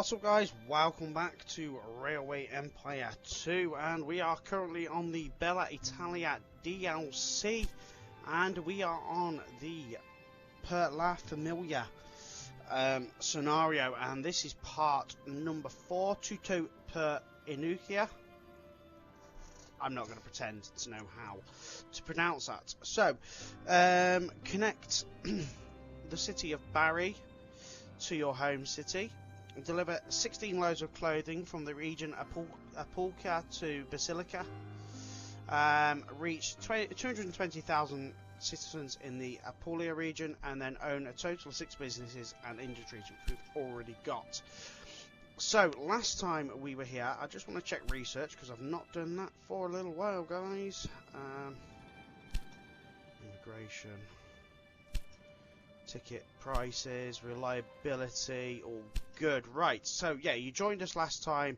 What's up guys, welcome back to Railway Empire 2 and we are currently on the Bella Italia DLC and we are on the Per la Famiglia scenario, and this is part number 4, Tutto per Inukia. I'm not going to pretend to know how to pronounce that. So, connect the city of Bari to your home city. Deliver 16 loads of clothing from the region Apulia to Basilicata. Reach 220,000 citizens in the Apulia region, and then own a total of 6 businesses and industries which we've already got. So last time we were here, I just want to check research because I've not done that for a little while, guys. Immigration, ticket prices, reliability, all good. Right, so yeah, you joined us last time.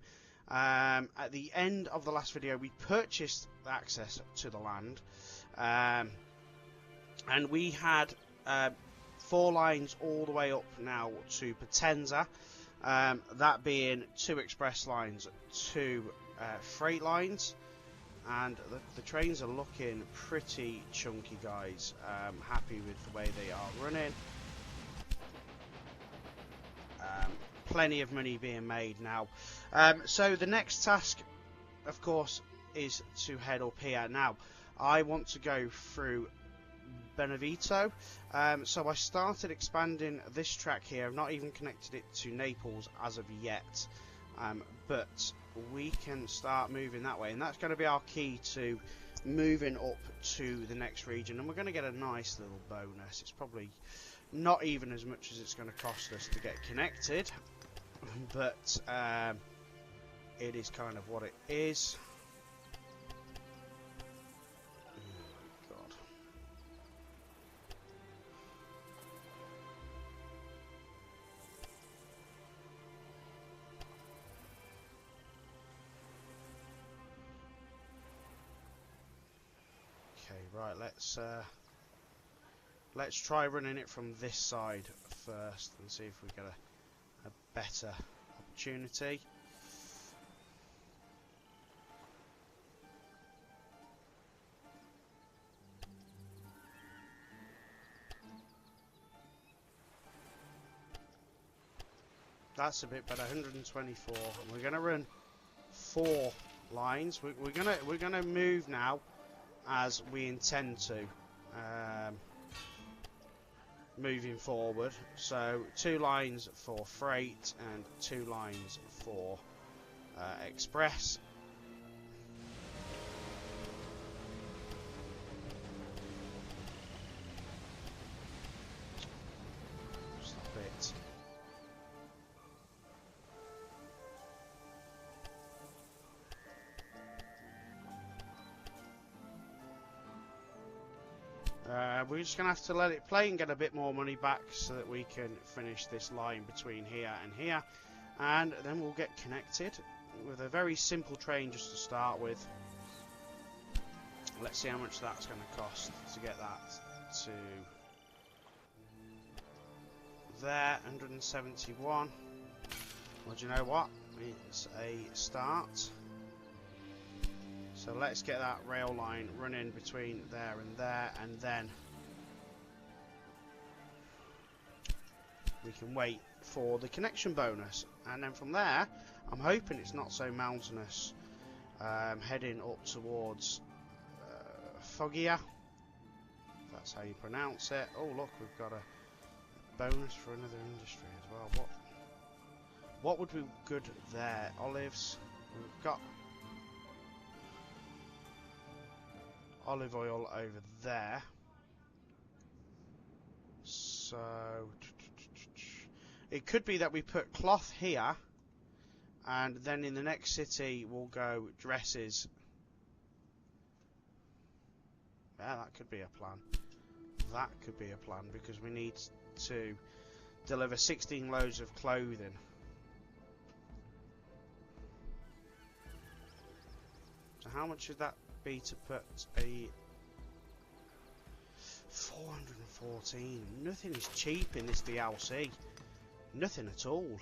At the end of the last video, we purchased access to the land, and we had 4 lines all the way up now to Potenza, that being 2 express lines, 2 freight lines, and the trains are looking pretty chunky, guys. Happy with the way they are running. Plenty of money being made now. So the next task, of course, is to head up here. Now, I want to go through Benevento. So I started expanding this track here. I've not even connected it to Naples as of yet. But we can start moving that way, and that's going to be our key to moving up to the next region, and we're going to get a nice little bonus. It's probably not even as much as it's going to cost us to get connected, but it is kind of what it is. Oh, God. Okay, right, let's try running it from this side first and see if we get a better opportunity. That's a bit better, 124. We're gonna run 4 lines. We're gonna move now as we intend to, moving forward. So 2 lines for freight and 2 lines for express. Stop it. We're just going to have to let it play and get a bit more money back so that we can finish this line between here and here, and then we'll get connected with a very simple train just to start with. Let's see how much that's going to cost to get that to there. 171. Well, do you know what? It's a start. So let's get that rail line running between there, and then we can wait for the connection bonus. And then from there, I'm hoping it's not so mountainous, heading up towards Foggia. That's how you pronounce it. Oh look, we've got a bonus for another industry as well. What would be good there? Olives. We've got olive oil over there, so it could be that we put cloth here, and then in the next city we'll go dresses. Yeah, that could be a plan. That could be a plan, because we need to deliver 16 loads of clothing. So how much would that be to put a 414? Nothing is cheap in this DLC. Nothing at all.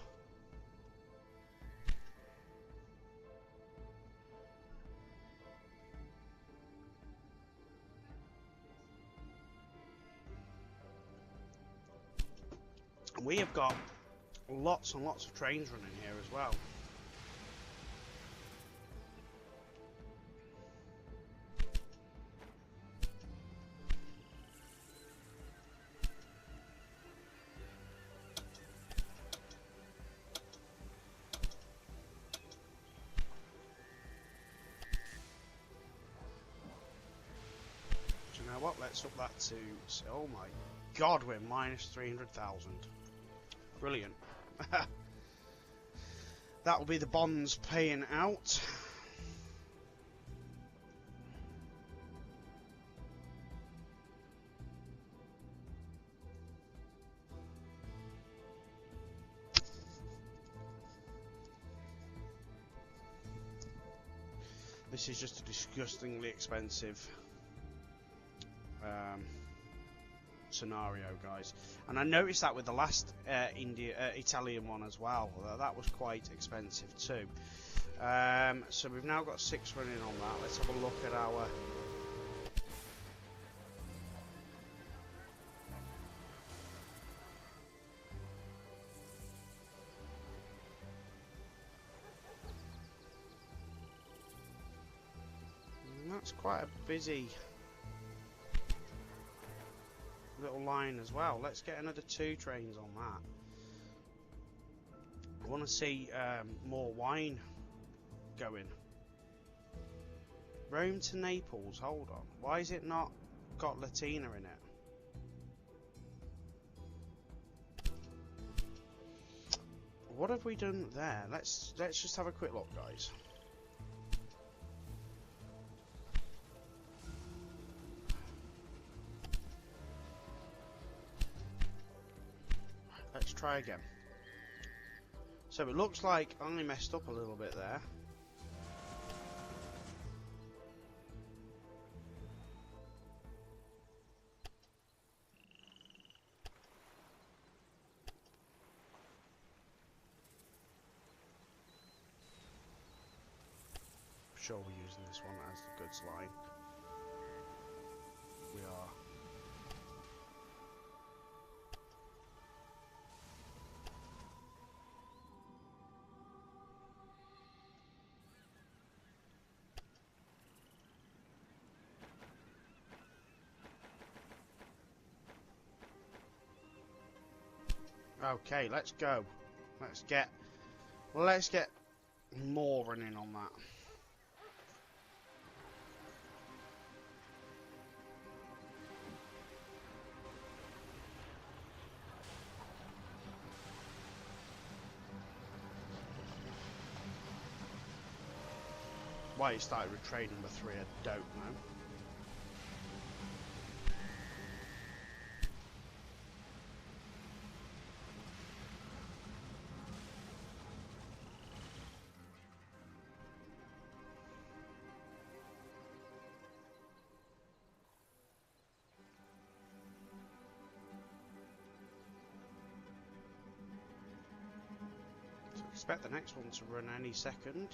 We have got lots and lots of trains running here as well. Do you know what? Let's up that to... Oh my god, we're minus 300,000. Brilliant. That will be the bonds paying out. This is just a disgustingly expensive scenario, guys, and I noticed that with the last Italian one as well. That was quite expensive too. So we've now got 6 running on that. Let's have a look at our that's quite a busy little line as well. Let's get another 2 trains on that. I want to see more wine going. Rome to Naples, hold on. Why is it not got Latina in it? What have we done there? Let's just have a quick look, guys. Let's try again. So it looks like I only messed up a little bit there. I'm sure we're using this one as the goods line. We are. Okay, let's go. Let's get more running on that. Why he started with trade number 3, I don't know. Expect the next one to run any second.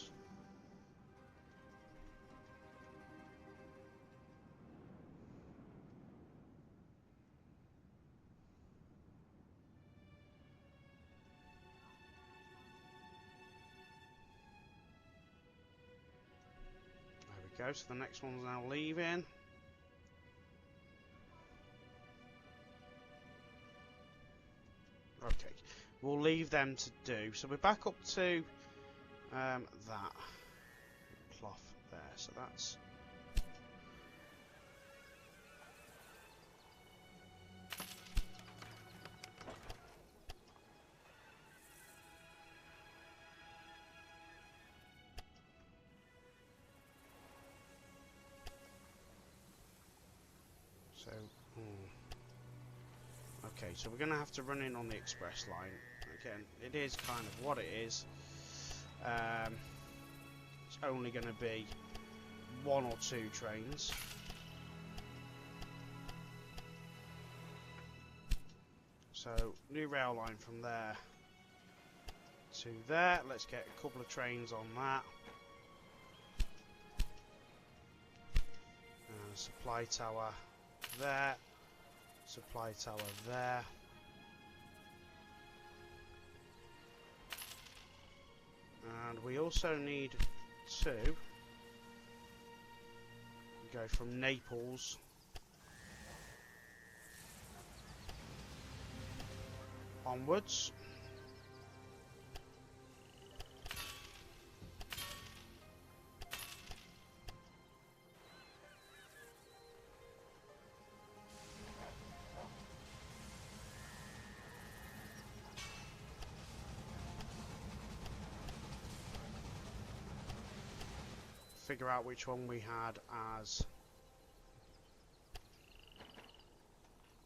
There we go, so the next one's now leaving. Okay. We'll leave them to do. So we're back up to that cloth there. So that's so. Okay, so we're going to have to run in on the express line. Again, it is kind of what it is. It's only going to be 1 or 2 trains. So, new rail line from there to there. Let's get a couple of trains on that. Supply tower there. Supply tower there. And we also need to go from Naples onwards. Figure out which one we had as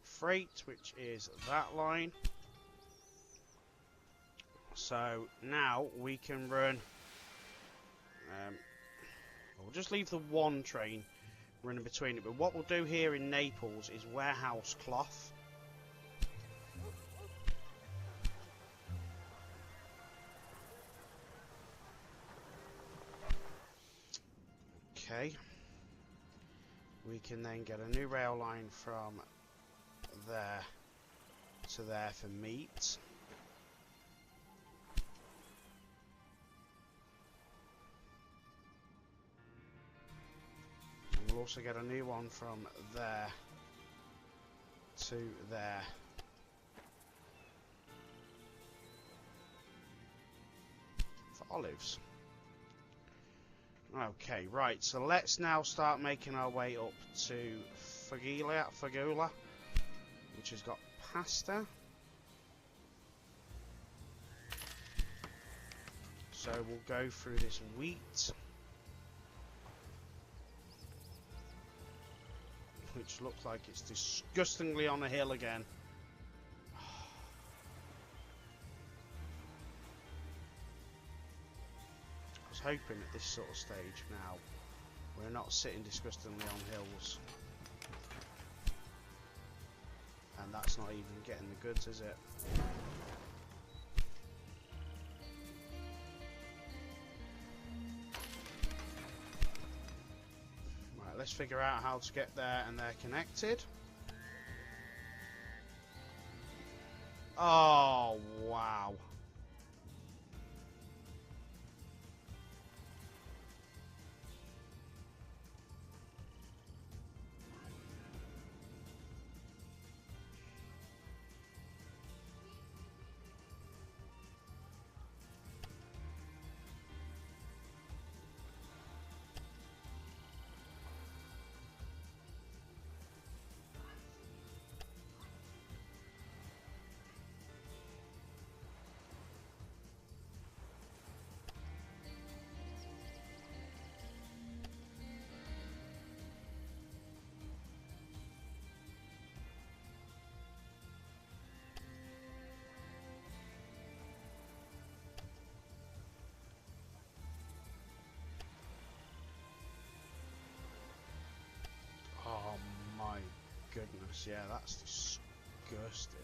freight, which is that line. So now we can run, we'll just leave the one train running between it, but what we'll do here in Naples is warehouse cloth. Okay, we can then get a new rail line from there to there for meat. And we'll also get a new one from there to there. For olives. Okay, right, so let's now start making our way up to Foggia, which has got pasta. So we'll go through this wheat, which looks like it's disgustingly on a hill again. Hoping at this sort of stage now we're not sitting disgustingly on hills, and that's not even getting the goods, is it? Right, let's figure out how to get there, and they're connected. Oh wow. Oh my goodness, yeah, that's disgusting.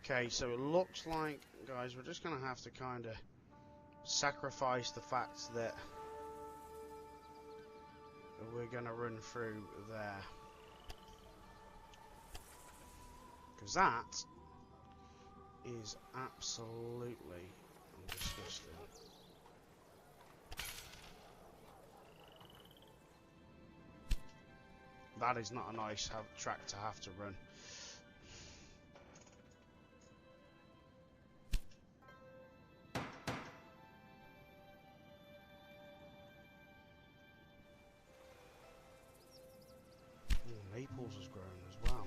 Okay, so it looks like, guys, we're just going to have to kind of sacrifice the fact that we're going to run through there. Because that is absolutely disgusting. That is not a nice track to have to run. Naples has grown as well.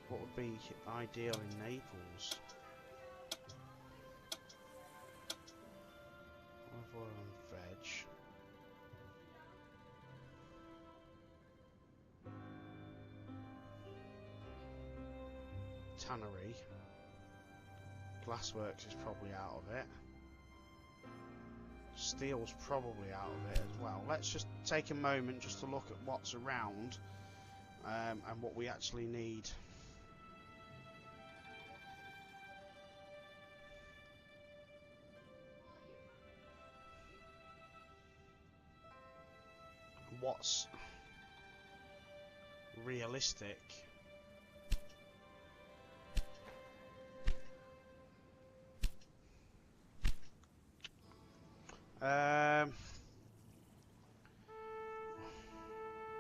What would be ideal in Naples? Olive oil and veg. Tannery. Glassworks is probably out of it. Steel's probably out of it as well. Let's just take a moment just to look at what's around and what we actually need. What's realistic.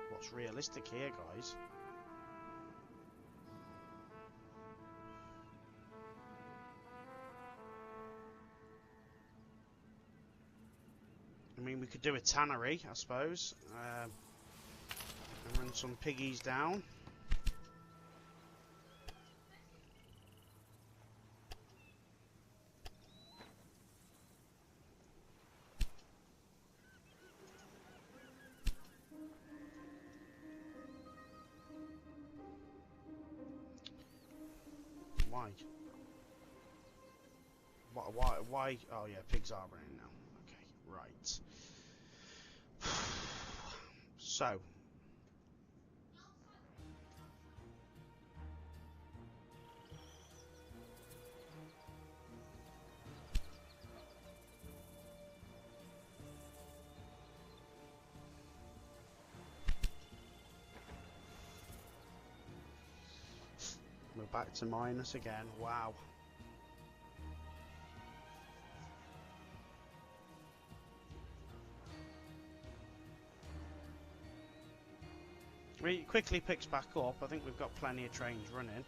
What's realistic here, guys? I mean, we could do a tannery, I suppose, and run some piggies down. Why? Oh yeah, pigs are running now. Okay, right. So. We're back to minus again. Wow. It quickly picks back up. I think we've got plenty of trains running.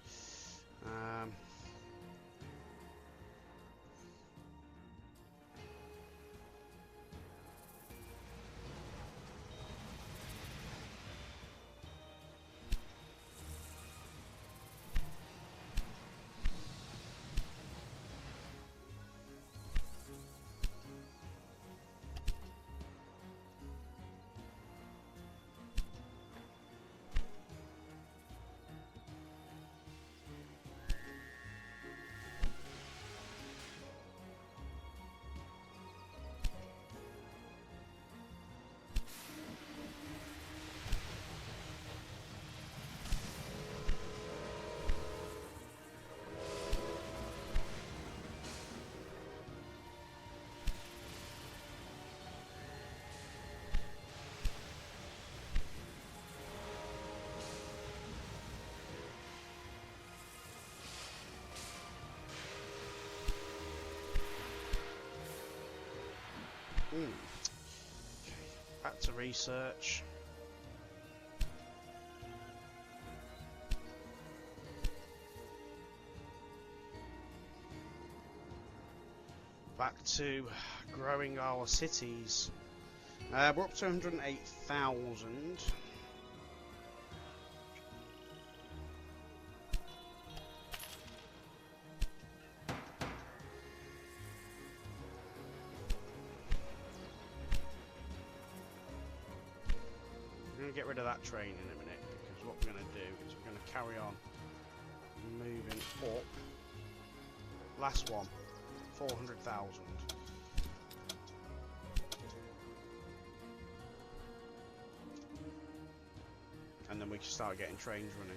Okay, back to research. Back to growing our cities. We're up to 108,000. Get rid of that train in a minute, because what we're going to do is we're going to carry on moving up. Last one, 400,000. And then we can start getting trains running.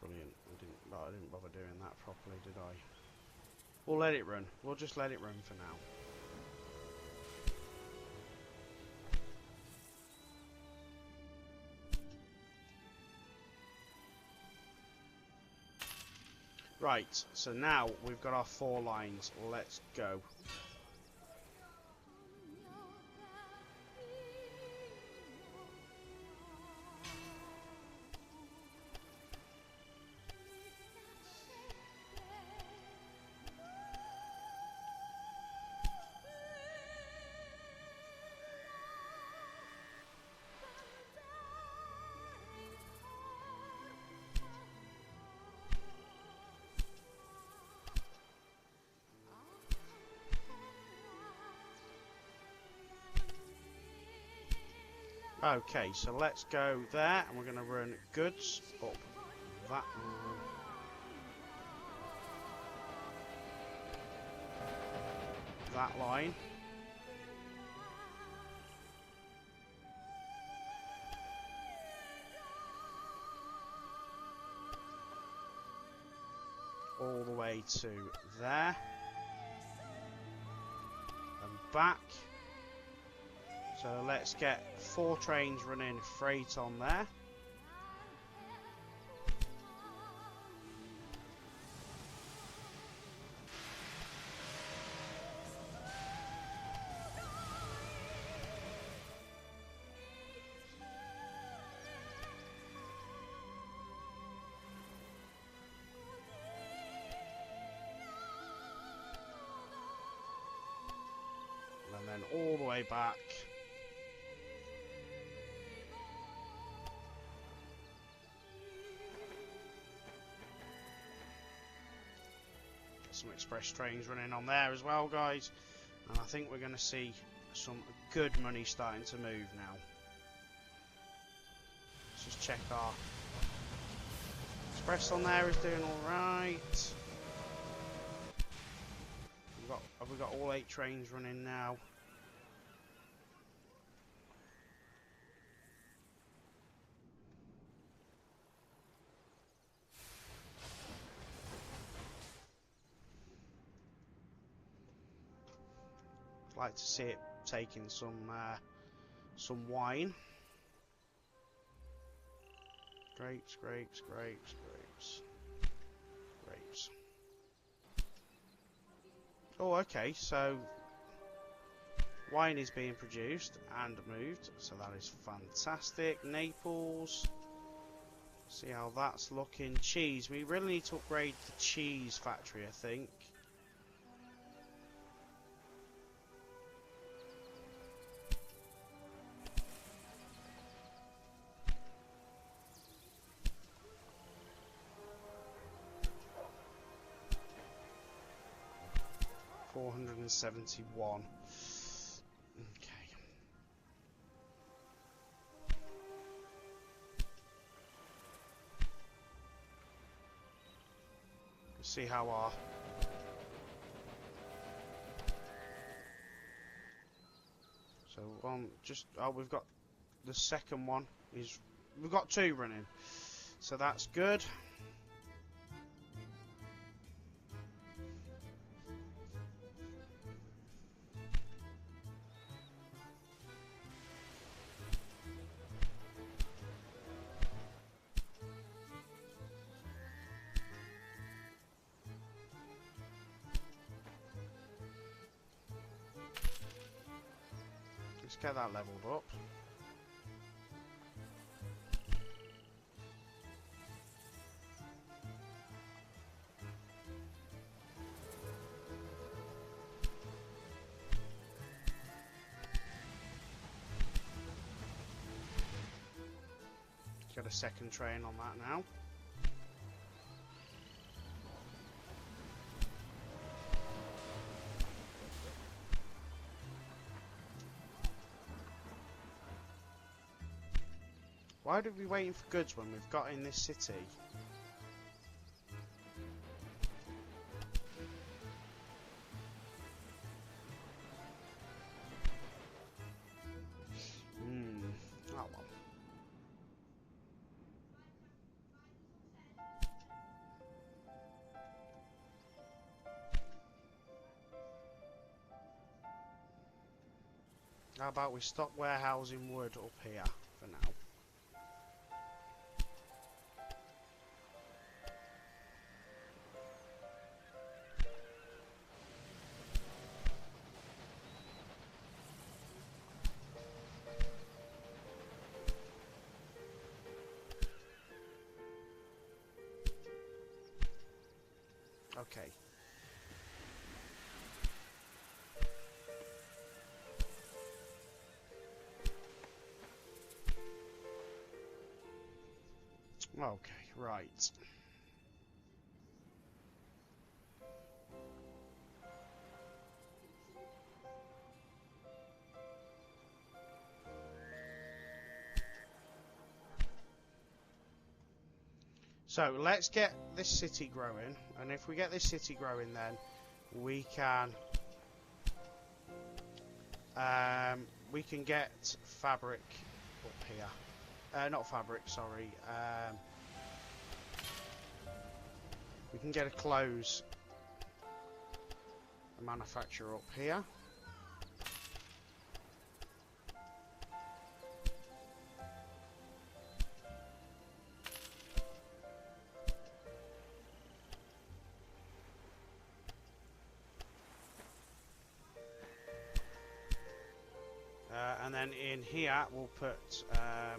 Brilliant. I didn't bother doing that properly, did I? We'll let it run. We'll just let it run for now. Right, so now we've got our 4 lines. Let's go. Okay, so let's go there, and we're going to run goods up that line. All the way to there. And back. So let's get 4 trains running freight on there. And then all the way back. Some express trains running on there as well, guys, and I think we're going to see some good money starting to move now. Let's just check our express on there is doing all right. Have we got all 8 trains running now? Like to see it taking some wine. Grapes. Oh, okay, so wine is being produced and moved, so that is fantastic. Naples, see how that's looking. Cheese, we really need to upgrade the cheese factory, I think. $471. Okay. Let's see how our we've got the second one we've got 2 running, so that's good. Let's get that leveled up. Get a second train on that now. Why are we waiting for goods when we've got in this city? Oh well. How about we stop warehousing wood up here for now? Okay. Okay, right. So let's get this city growing, and if we get this city growing, then we can get fabric up here. Not fabric, sorry. We can get a clothes manufacturer up here. And then in here we'll put a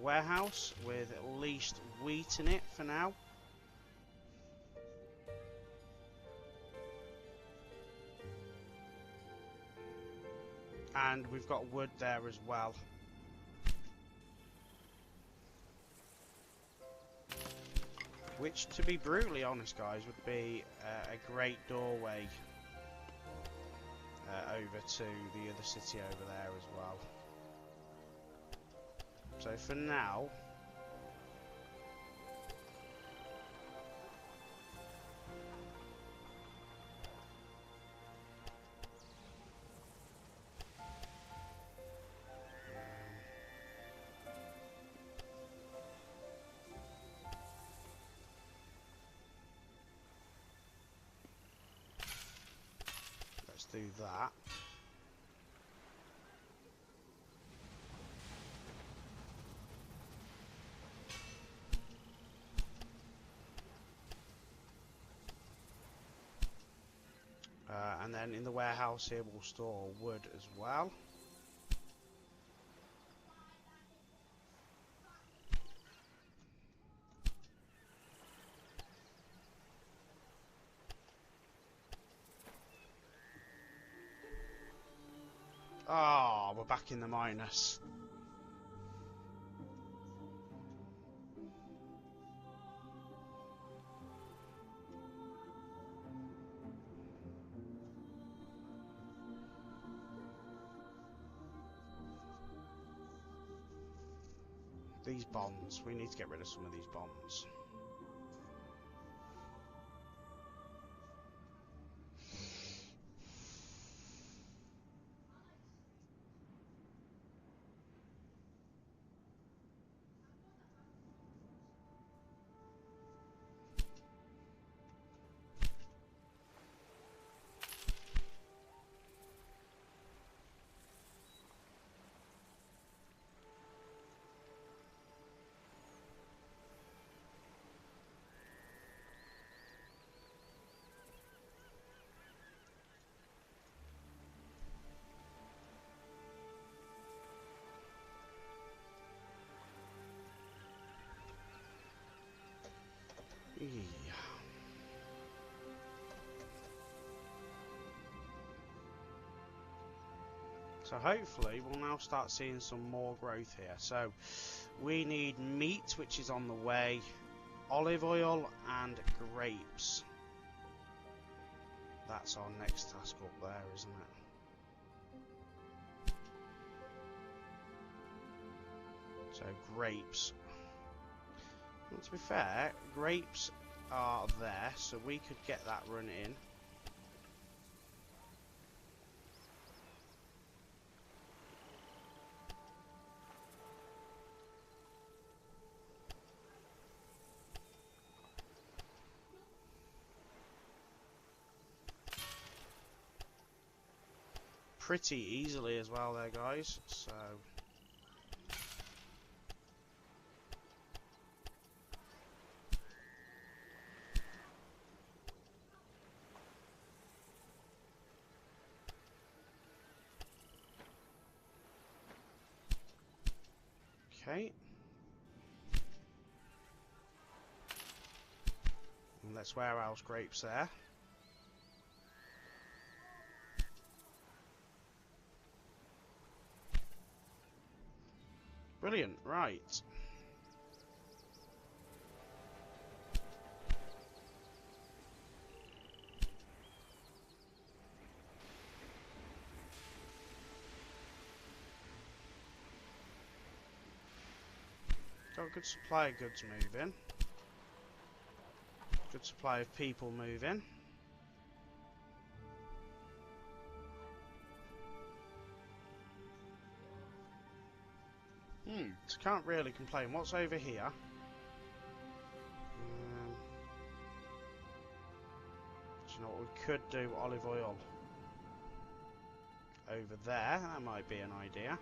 warehouse with at least wheat in it for now. And we've got wood there as well. Which, to be brutally honest, guys, would be a great doorway over to the other city over there as well. So for now, let's do that. And then in the warehouse here we'll store wood as well. Oh, we're back in the minus. These bonds, we need to get rid of some of these bonds. Yeah. So hopefully we'll now start seeing some more growth here. So we need meat, which is on the way, olive oil and grapes. That's our next task up there, isn't it? So grapes. Well, to be fair, grapes are there, so we could get that running. Pretty easily as well there, guys, so okay. And let's warehouse grapes there. Brilliant, right. got a good supply of goods moving. Good supply of people moving. Just can't really complain. What's over here? Do you know what we could do? Olive oil. Over there, that might be an idea.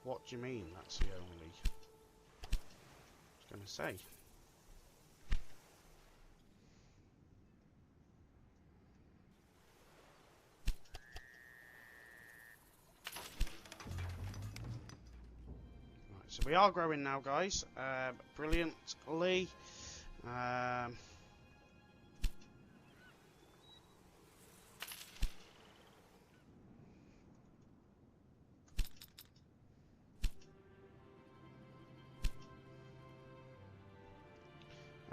What do you mean that's the only? I was going to say. Right, so we are growing now, guys. Brilliantly.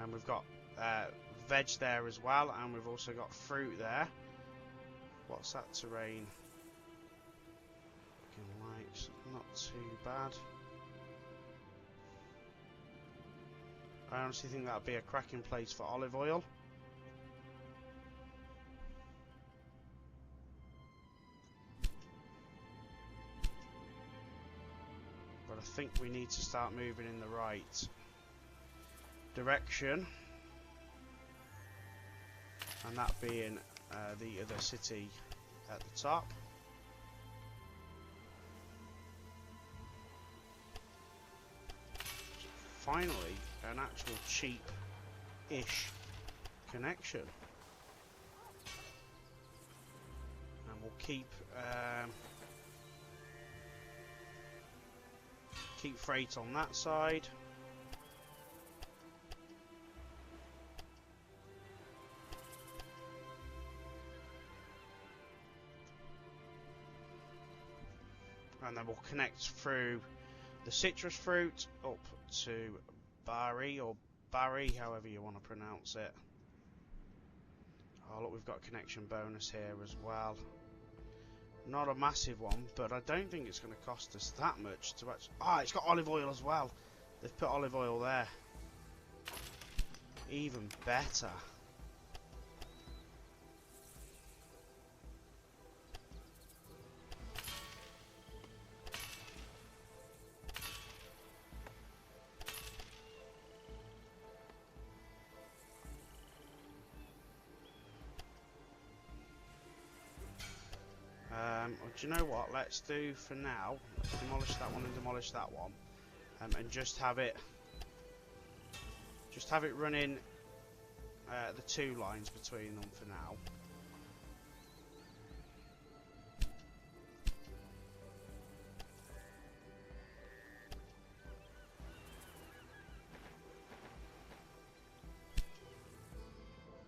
And we've got veg there as well, and we've also got fruit there. What's that terrain? Looking like not too bad. I honestly think that would be a cracking place for olive oil. But I think we need to start moving in the right direction, and that being the other city at the top. Finally, an actual cheap-ish connection, and we'll keep freight on that side. And then we'll connect through the citrus fruit up to Bari, or Barry, however you want to pronounce it. Oh look, we've got a connection bonus here as well. Not a massive one, but I don't think it's going to cost us that much to actually... Ah, it's got olive oil as well. They've put olive oil there. Even better. Do you know what? Let's do for now. Demolish that one and demolish that one, and just have it running the two lines between them for now.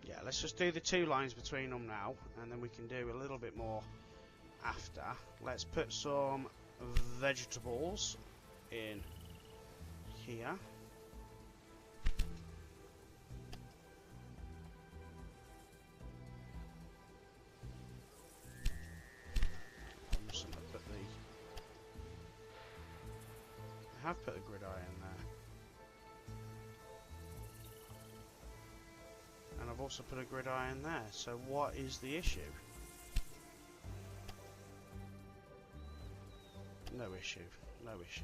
Yeah, let's just do the two lines between them now, and then we can do a little bit more after. Let's put some vegetables in here. I'm just going to put I have put a gridiron there. And I've also put a gridiron there. So what is the issue? No issue, no issue.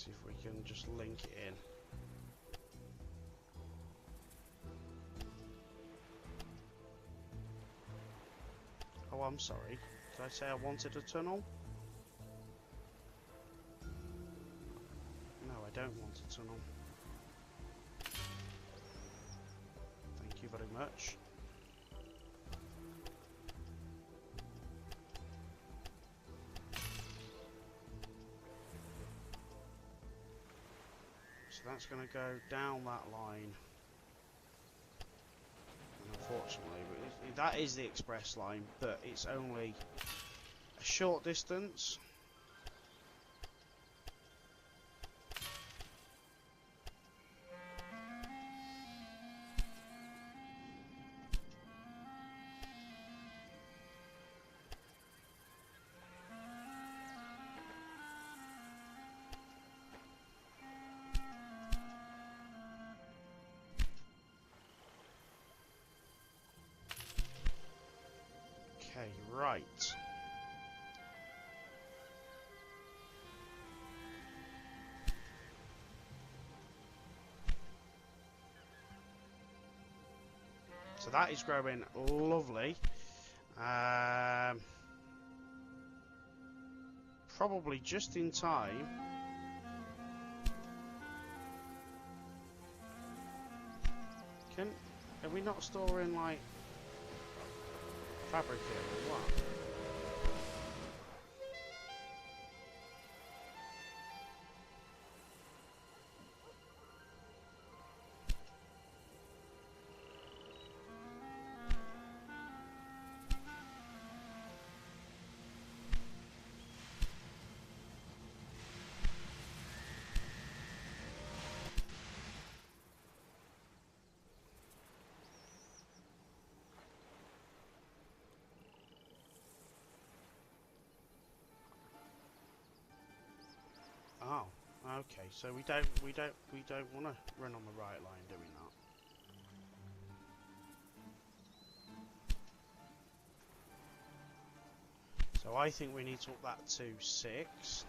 See if we can just link it in. Oh, I'm sorry. Did I say I wanted a tunnel? No, I don't want a tunnel. Thank you very much. So that's going to go down that line. And unfortunately, that is the express line, but it's only a short distance. Okay, right. So that is growing lovely. Probably just in time. Are we not storing like fabric here or what? Oh, okay. So we don't want to run on the right line, do we not? So I think we need to up that to 6.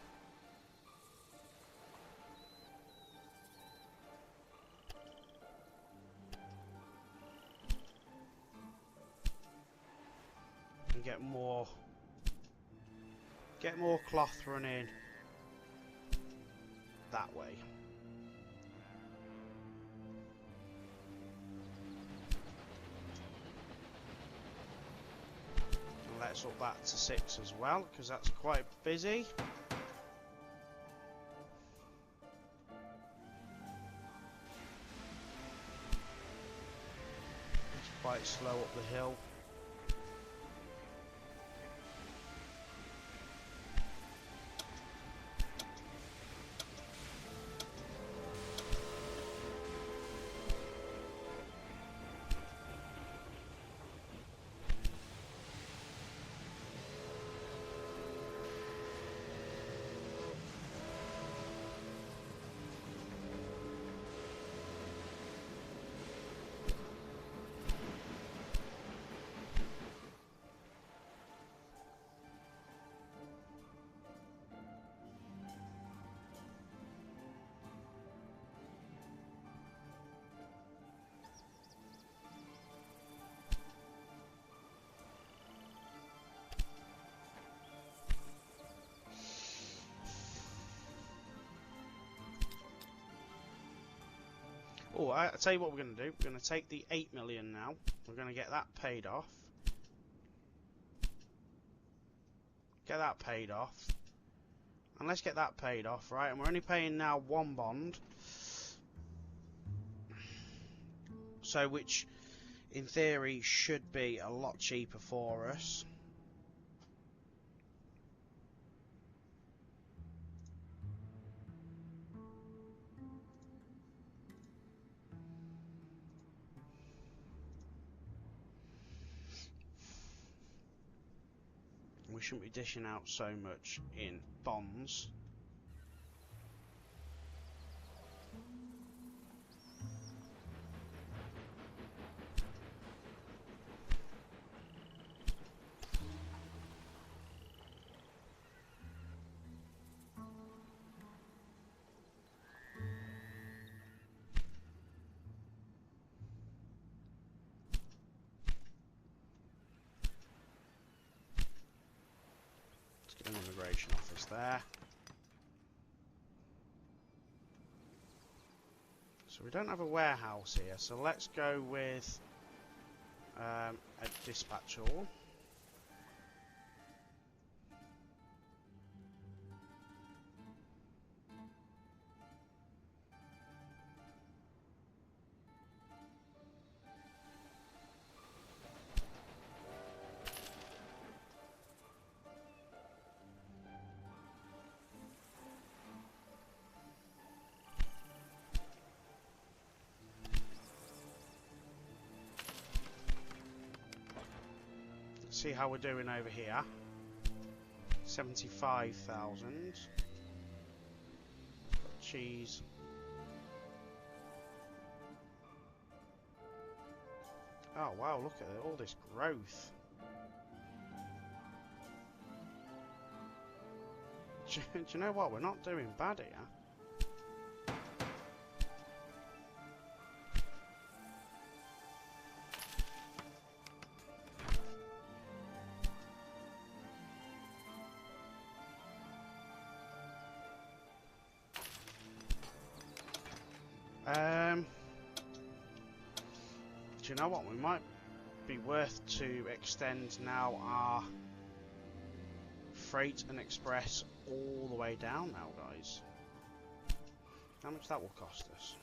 And get more cloth running that way. And let's up that to 6 as well, because that's quite busy. It's quite slow up the hill. Oh, I'll tell you what we're going to do. We're going to take the 8 million now. We're going to get that paid off. Get that paid off. And let's get that paid off, right? And we're only paying now 1 bond. So, which, in theory, should be a lot cheaper for us. We shouldn't be dishing out so much in bonds. information office there. So we don't have a warehouse here, so let's go with a dispatch hall. See how we're doing over here. 75,000. Cheese. Oh wow, look at all this growth. Do you know what? We're not doing bad here. Do you know what? We might be worth to extend now our freight and express all the way down now, guys. How much that will cost us?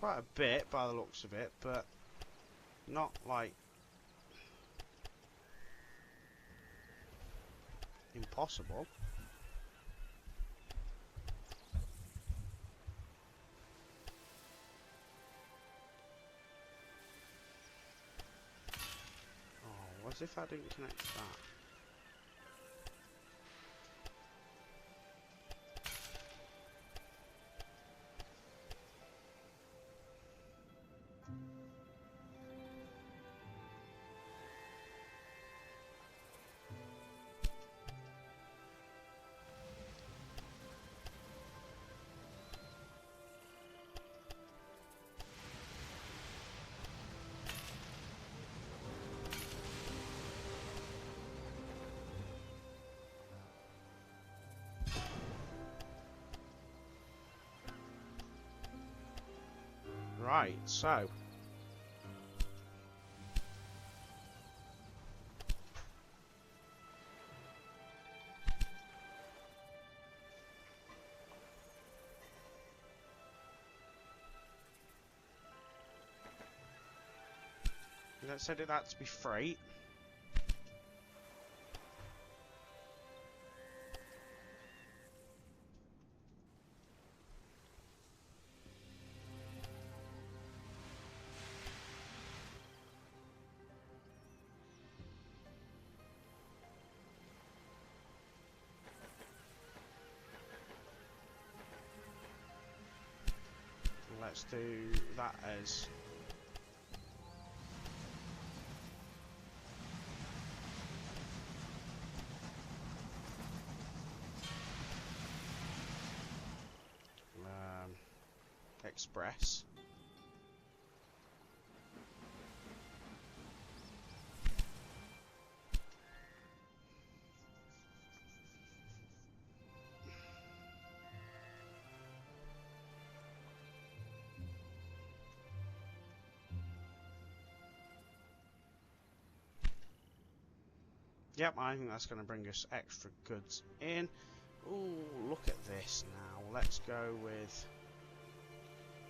Quite a bit by the looks of it, but not like impossible. Oh, as if I didn't connect to that. Right, so let's set it that to be freight. Let's do that as express. Yep, I think that's going to bring us extra goods in. Ooh, look at this now. Let's go with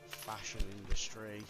fashion industry.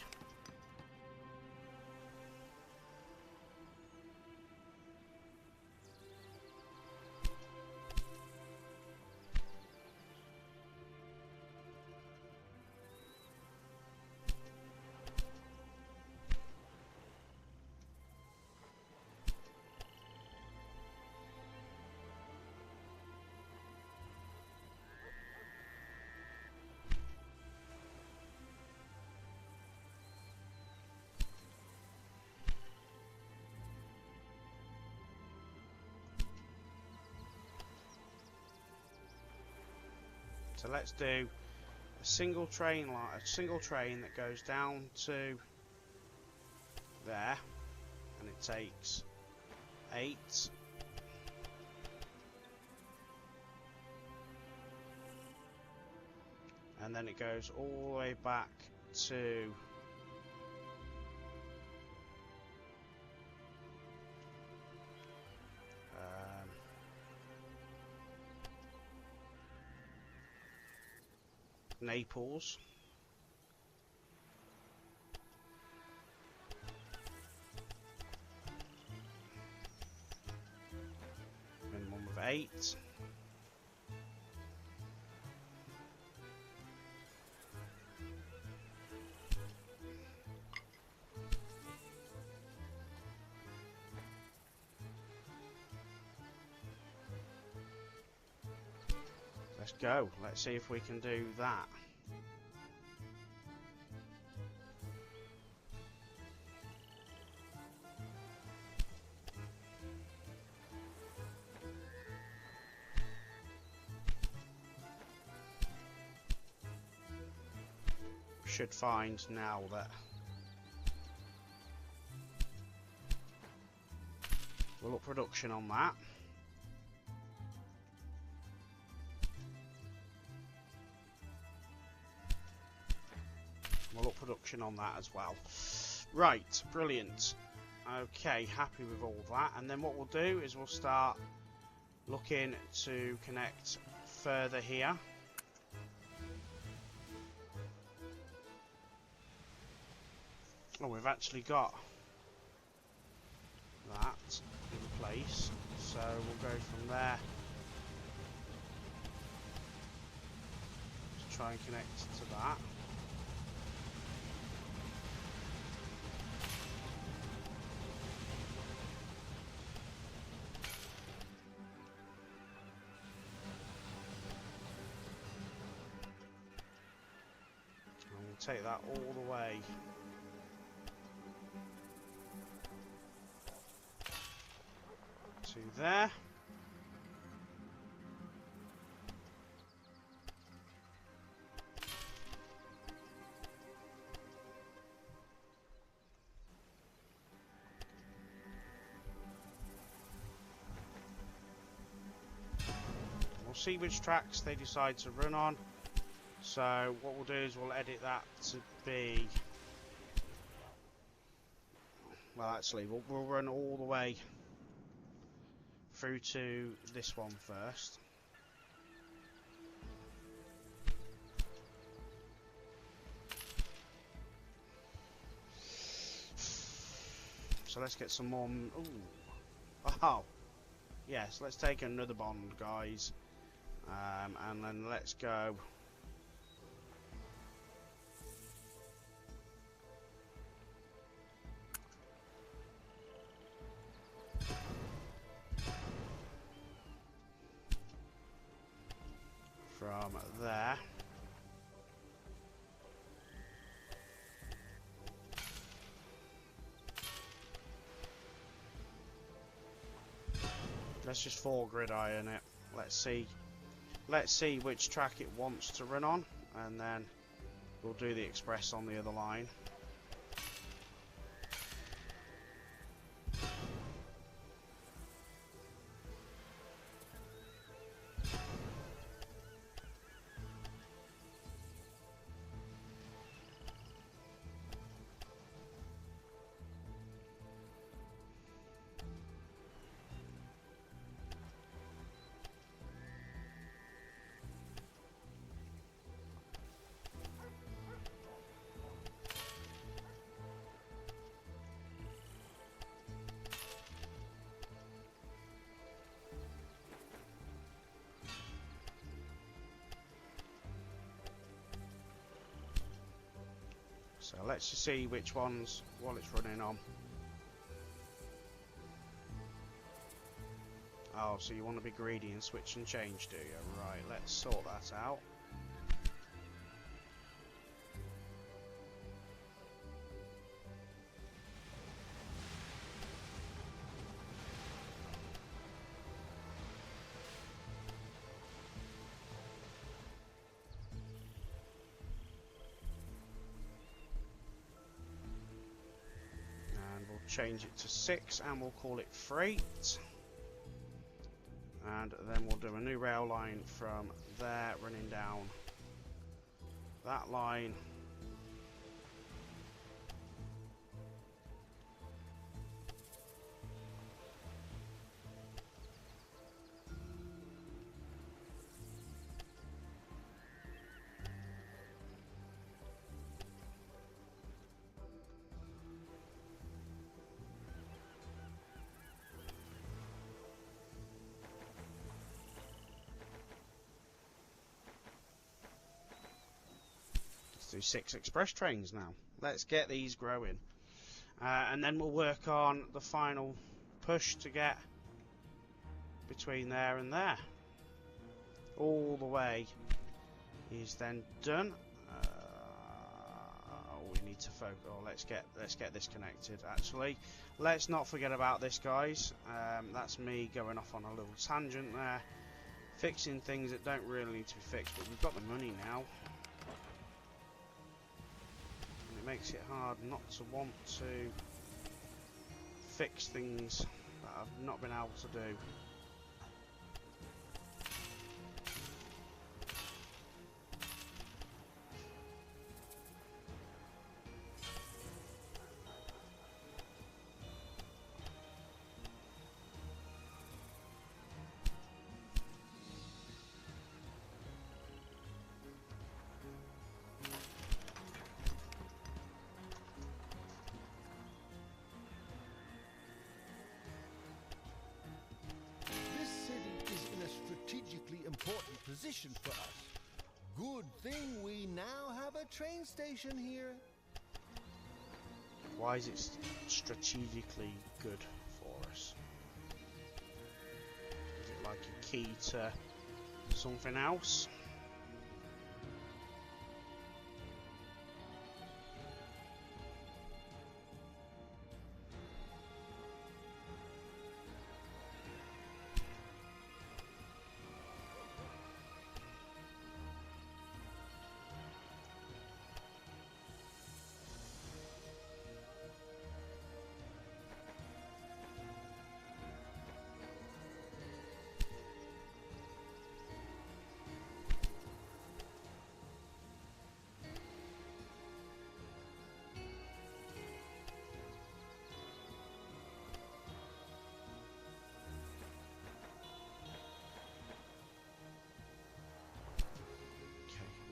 So let's do a single train that goes down to there, and it takes 8. And then it goes all the way back to Naples. Minimum of 8. Let's go. Let's see if we can do that. Should find now that we'll up production on that. We'll up production on that as well. Right, brilliant. Okay, happy with all that. And then what we'll do is we'll start looking to connect further here. Oh, we've actually got that in place, so we'll go from there to try and connect to that. And we'll take that all the way to there. We'll see which tracks they decide to run on. So what we'll do is we'll edit that to be, well, actually we'll run all the way through to this one first. So let's get some more. Ooh. Oh, yes. Let's take another bond, guys, and then let's go. From there. Let's just foregrid iron it. Let's see which track it wants to run on, and then we'll do the express on the other line. So let's just see which ones while it's running on. Oh, so you want to be greedy and switch and change, do you? Right, let's sort that out. change it to 6 and we'll call it freight. And then we'll do a new rail line from there running down that line. Do 6 express trains now. Let's get these growing, and then we'll work on the final push to get between there and there. All the way is then done. We need to focus. Oh, let's get this connected. Actually, let's not forget about this, guys. That's me going off on a little tangent there, fixing things that don't really need to be fixed. But we've got the money now. Makes it hard not to want to fix things that I've not been able to do. Important position for us. Good thing we now have a train station here. Why is it strategically good for us? Is it like a key to something else?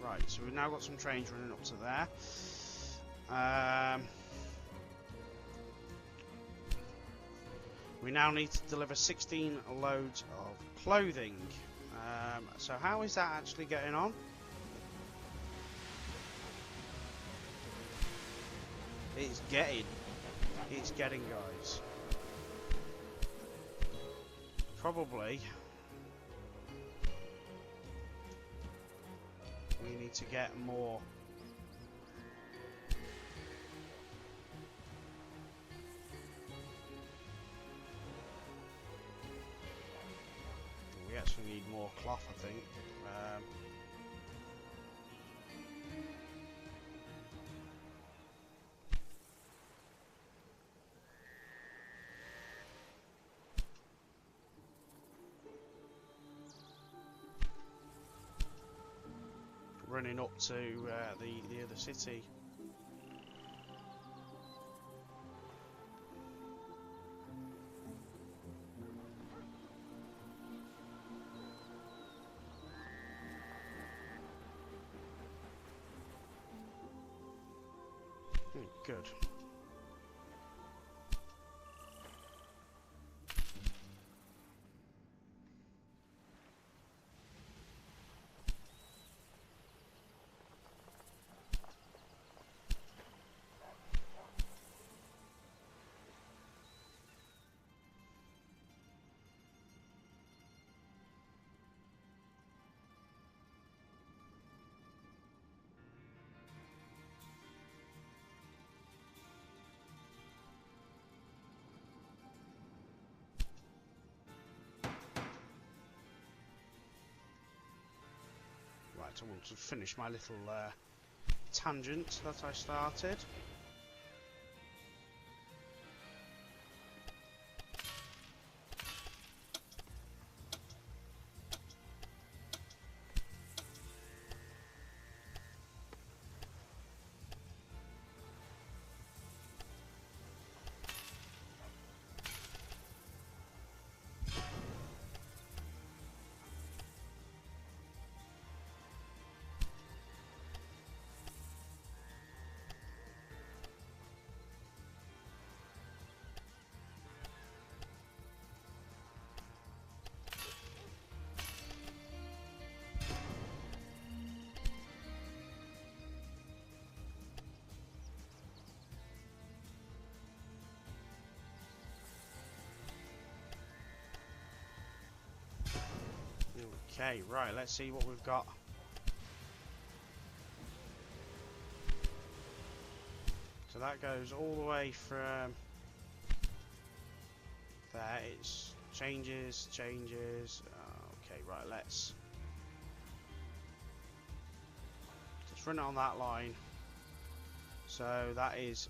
Right, so we've now got some trains running up to there. We now need to deliver 16 loads of clothing. So how is that actually getting on? It's getting, guys. Probably. We need to get more. We actually need more cloth, I think. Running up to the other city. Good. I want to finish my little tangent that I started. Okay, right, let's see what we've got. So that goes all the way from there. It's changes. Okay, right, let's just run it on that line. So that is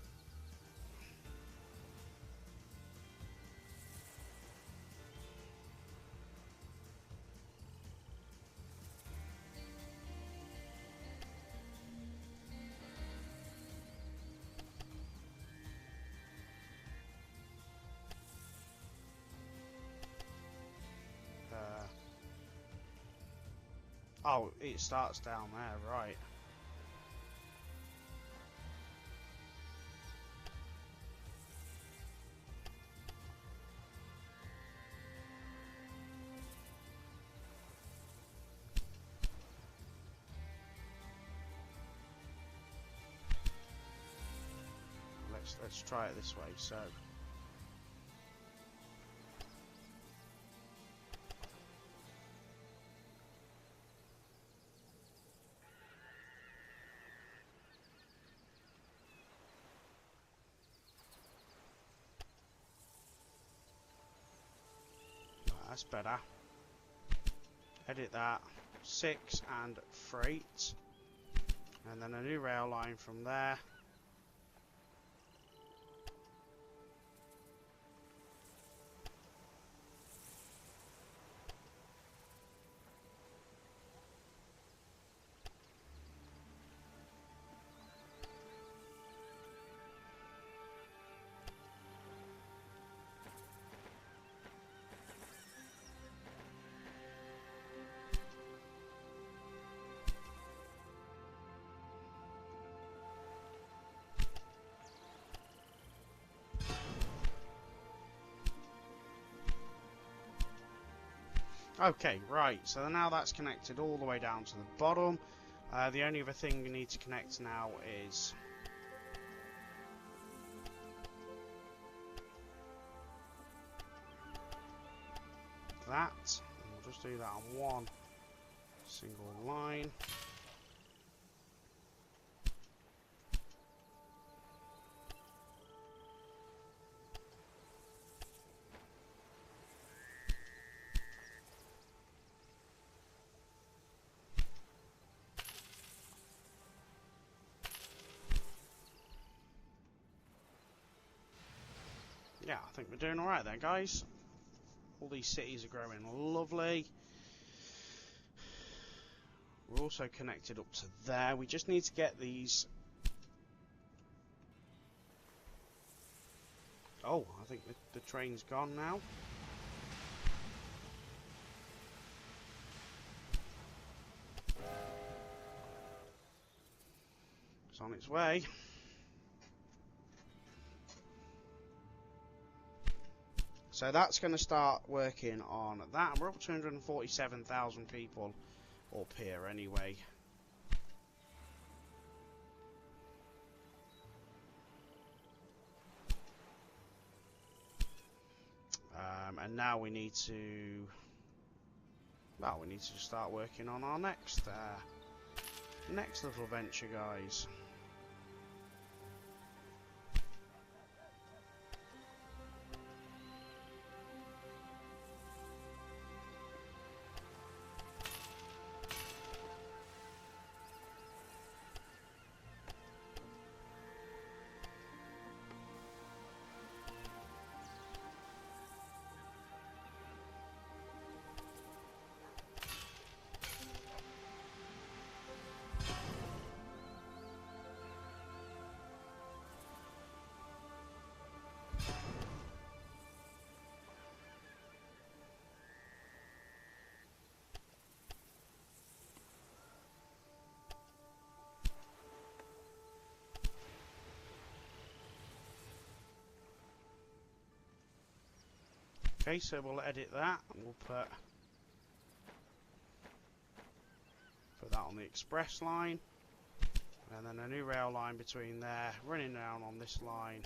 oh, it starts down there, right. Let's try it this way. So that's better. Edit that. 6 and freight, and then a new rail line from there. Okay, right, so now that's connected all the way down to the bottom. The only other thing we need to connect now is that. And we'll just do that on one single line. Yeah, I think we're doing alright there, guys. All these cities are growing lovely. We're also connected up to there. We just need to get these... Oh, I think the train's gone now. It's on its way. So that's going to start working on that. We're up to 247,000 people up here anyway. And now we need to... Well, we need to start working on our next little venture, guys. Okay, so we'll edit that and we'll put that on the express line, and then a new rail line between there, running down on this line.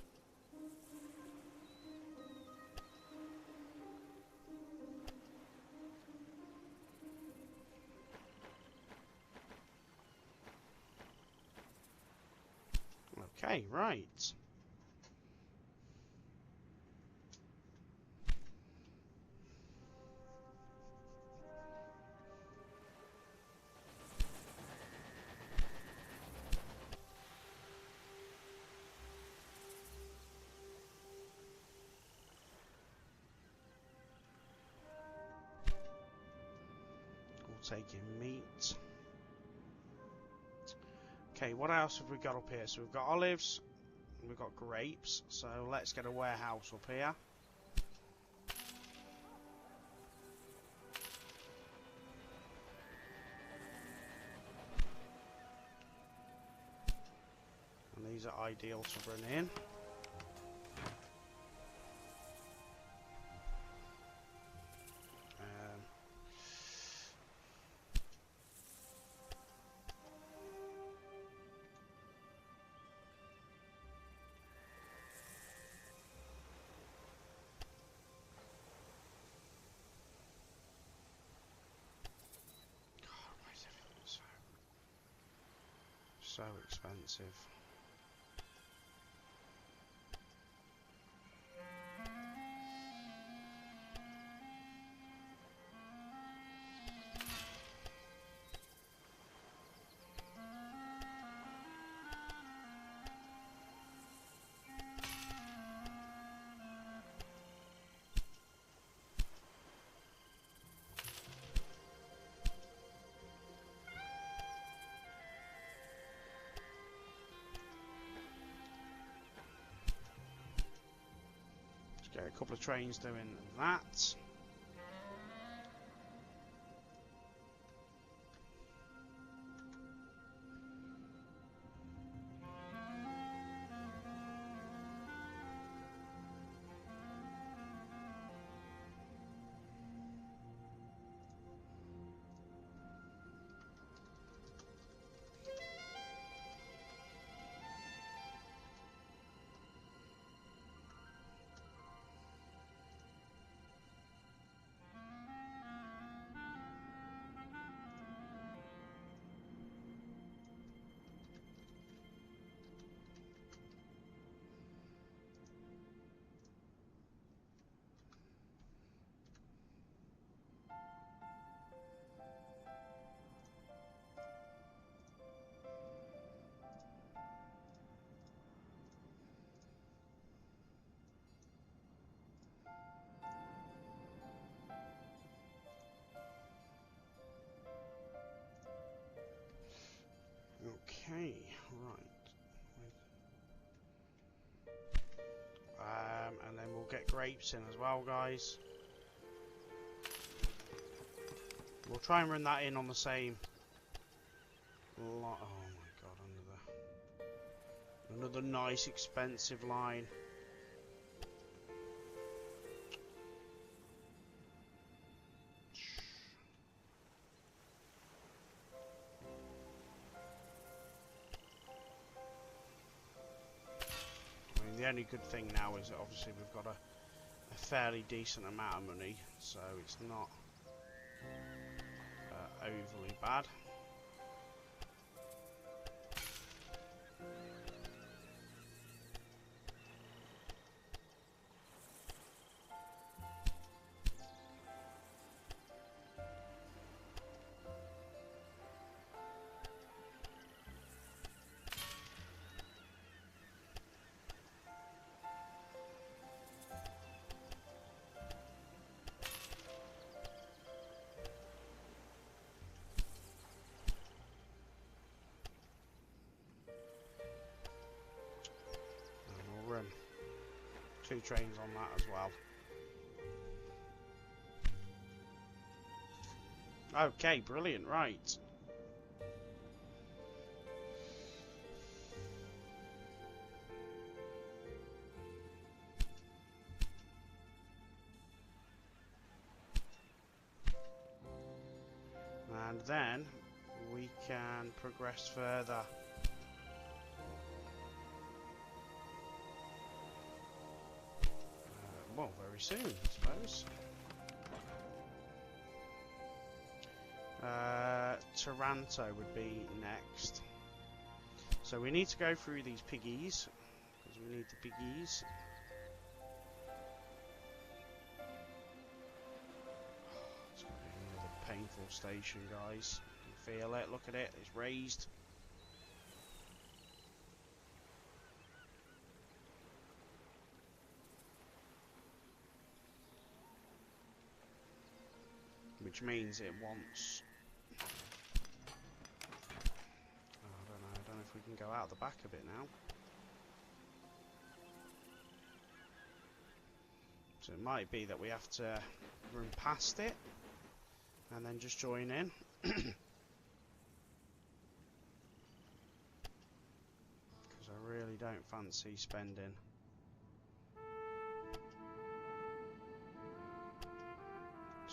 Okay, right. We'll take in meat. Okay, what else have we got up here? So we've got olives, and we've got grapes. So let's get a warehouse up here. And these are ideal to run in. So expensive. Get a couple of trains doing that. Okay, right. And then we'll get grapes in as well, guys. We'll try and run that in on the same lot. Oh my god, another nice expensive line. The only good thing now is that obviously we've got a fairly decent amount of money, so it's not overly bad. Two trains on that as well. Okay, brilliant, right. And then we can progress further. Well, very soon, I suppose. Taranto would be next. So we need to go through these piggies, because we need the piggies. It's going to be another painful station, guys. You can feel it, look at it, it's raised. Which means it wants... I don't know if we can go out the back a bit now. So it might be that we have to run past it and then just join in. Because I really don't fancy spending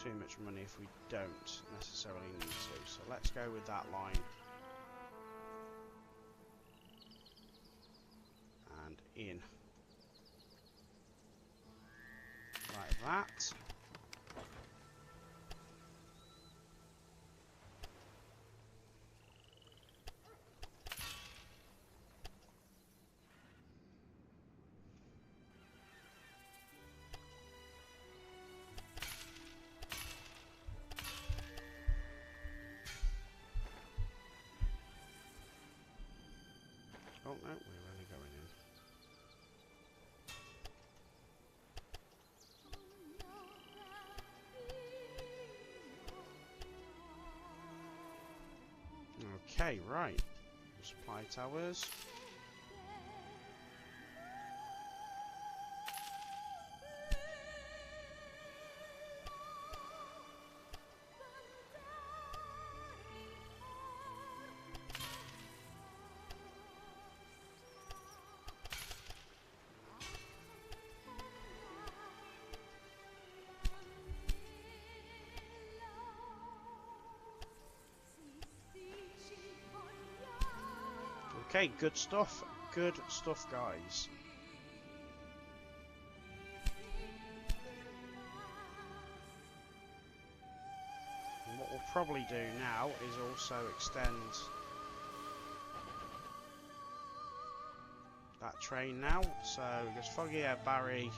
too much money if we don't necessarily need to. So let's go with that line. And in. Like that. Oh no, we're only going in. Okay, right. Supply towers. Okay, good stuff, guys. And what we'll probably do now is also extend that train now. So it goes Foggia, Bari,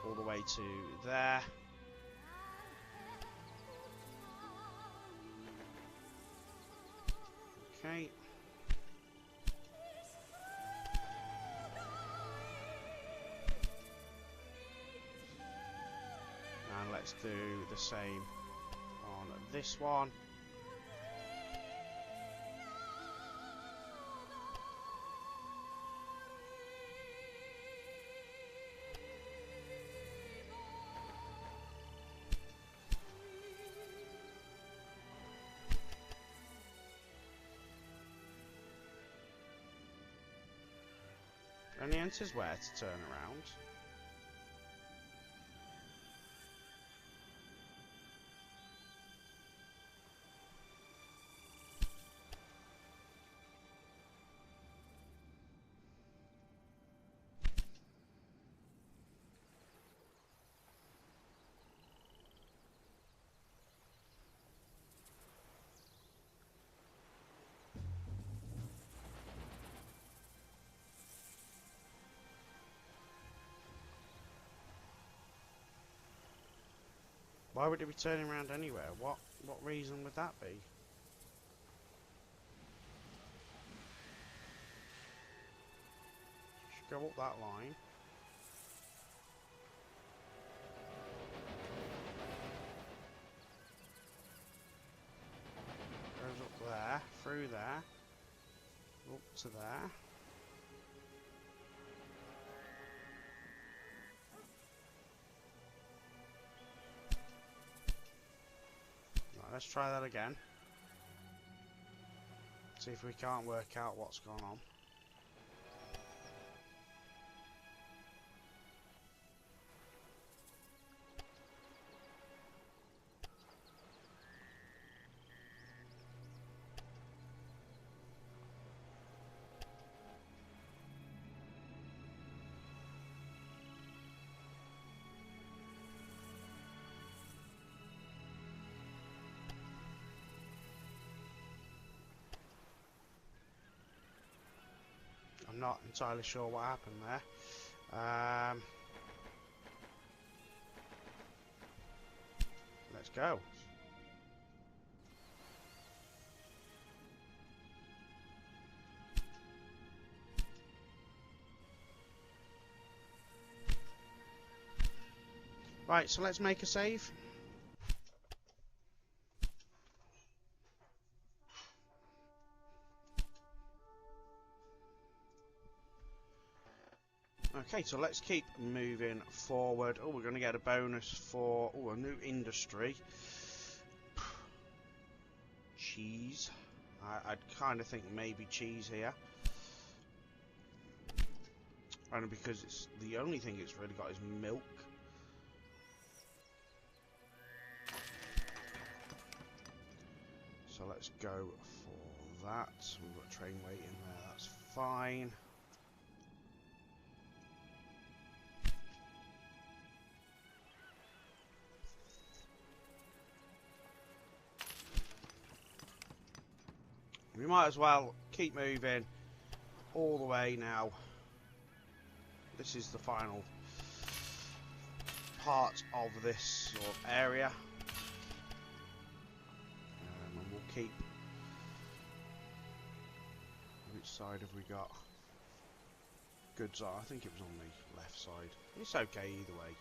all the way to there. Okay. And let's do the same on this one. Only enters where to turn around. Why would it be turning around anywhere? What reason would that be? Should go up that line. Goes up there, through there, up to there. Let's try that again. See if we can't work out what's gone on. not entirely sure what happened there. Let's go. Right, so let's make a save. Okay, so let's keep moving forward. Oh, we're going to get a bonus for a new industry. Cheese. I'd kind of think maybe cheese here. Only because it's the only thing it's really got is milk. So let's go for that. We've got a train waiting there, that's fine. We might as well keep moving all the way now. This is the final part of this sort of area. And we'll keep... Which side have we got? Goods are. I think it was on the left side. It's okay either way.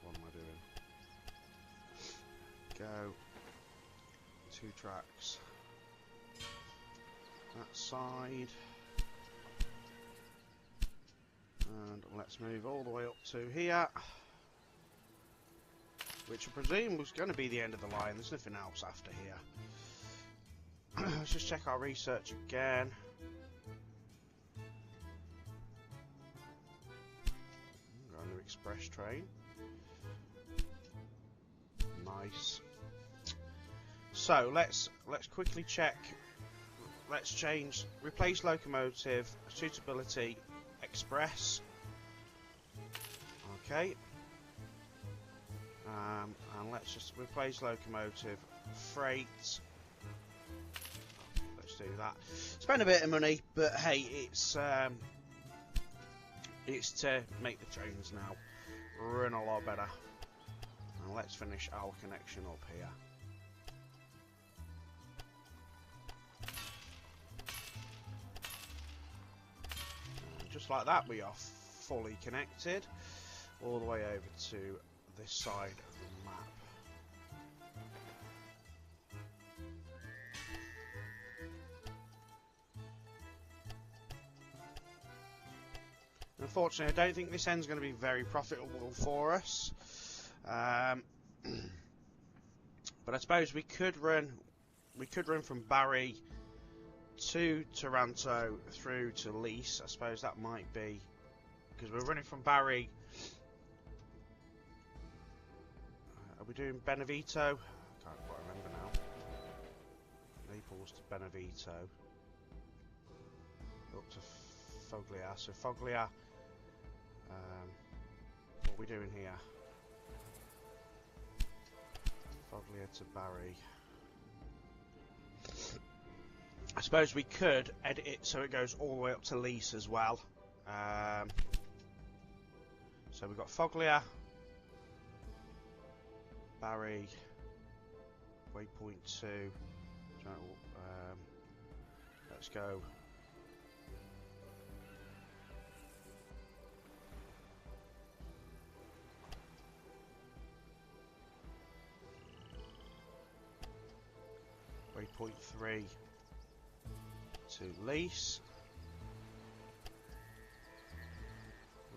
What am I doing? Go. 2 tracks. That side. And let's move all the way up to here. Which I presume was going to be the end of the line. There's nothing else after here. Let's just check our research again. Got a new express train. Nice. So let's quickly check. Let's change. Replace locomotive. Suitability. Express. Okay. And let's just replace locomotive. Freight. Let's do that. Spend a bit of money, but hey, it's to make the trains now run a lot better. And let's finish our connection up here. And just like that, we are fully connected all the way over to this side of the map. Unfortunately, I don't think this end's going to be very profitable for us. But I suppose we could run from Bari to Taranto through to Lecce. I suppose that might be because we're running from Bari. Are we doing Benevento? I can't quite remember now. Naples to Benevento. Up to Foglia. So Foglia. What are we doing here? Foglia to Bari. I suppose we could edit it so it goes all the way up to Lecce as well. So we've got Foglia, Bari, waypoint 2. Let's go. Waypoint 3 to Lecce.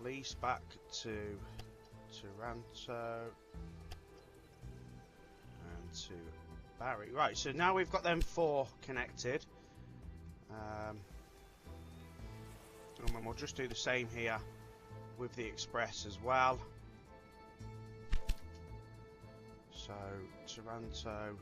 Lecce back to Taranto and to Bari. Right, so now we've got them 4 connected. And we'll just do the same here with the express as well. So Taranto.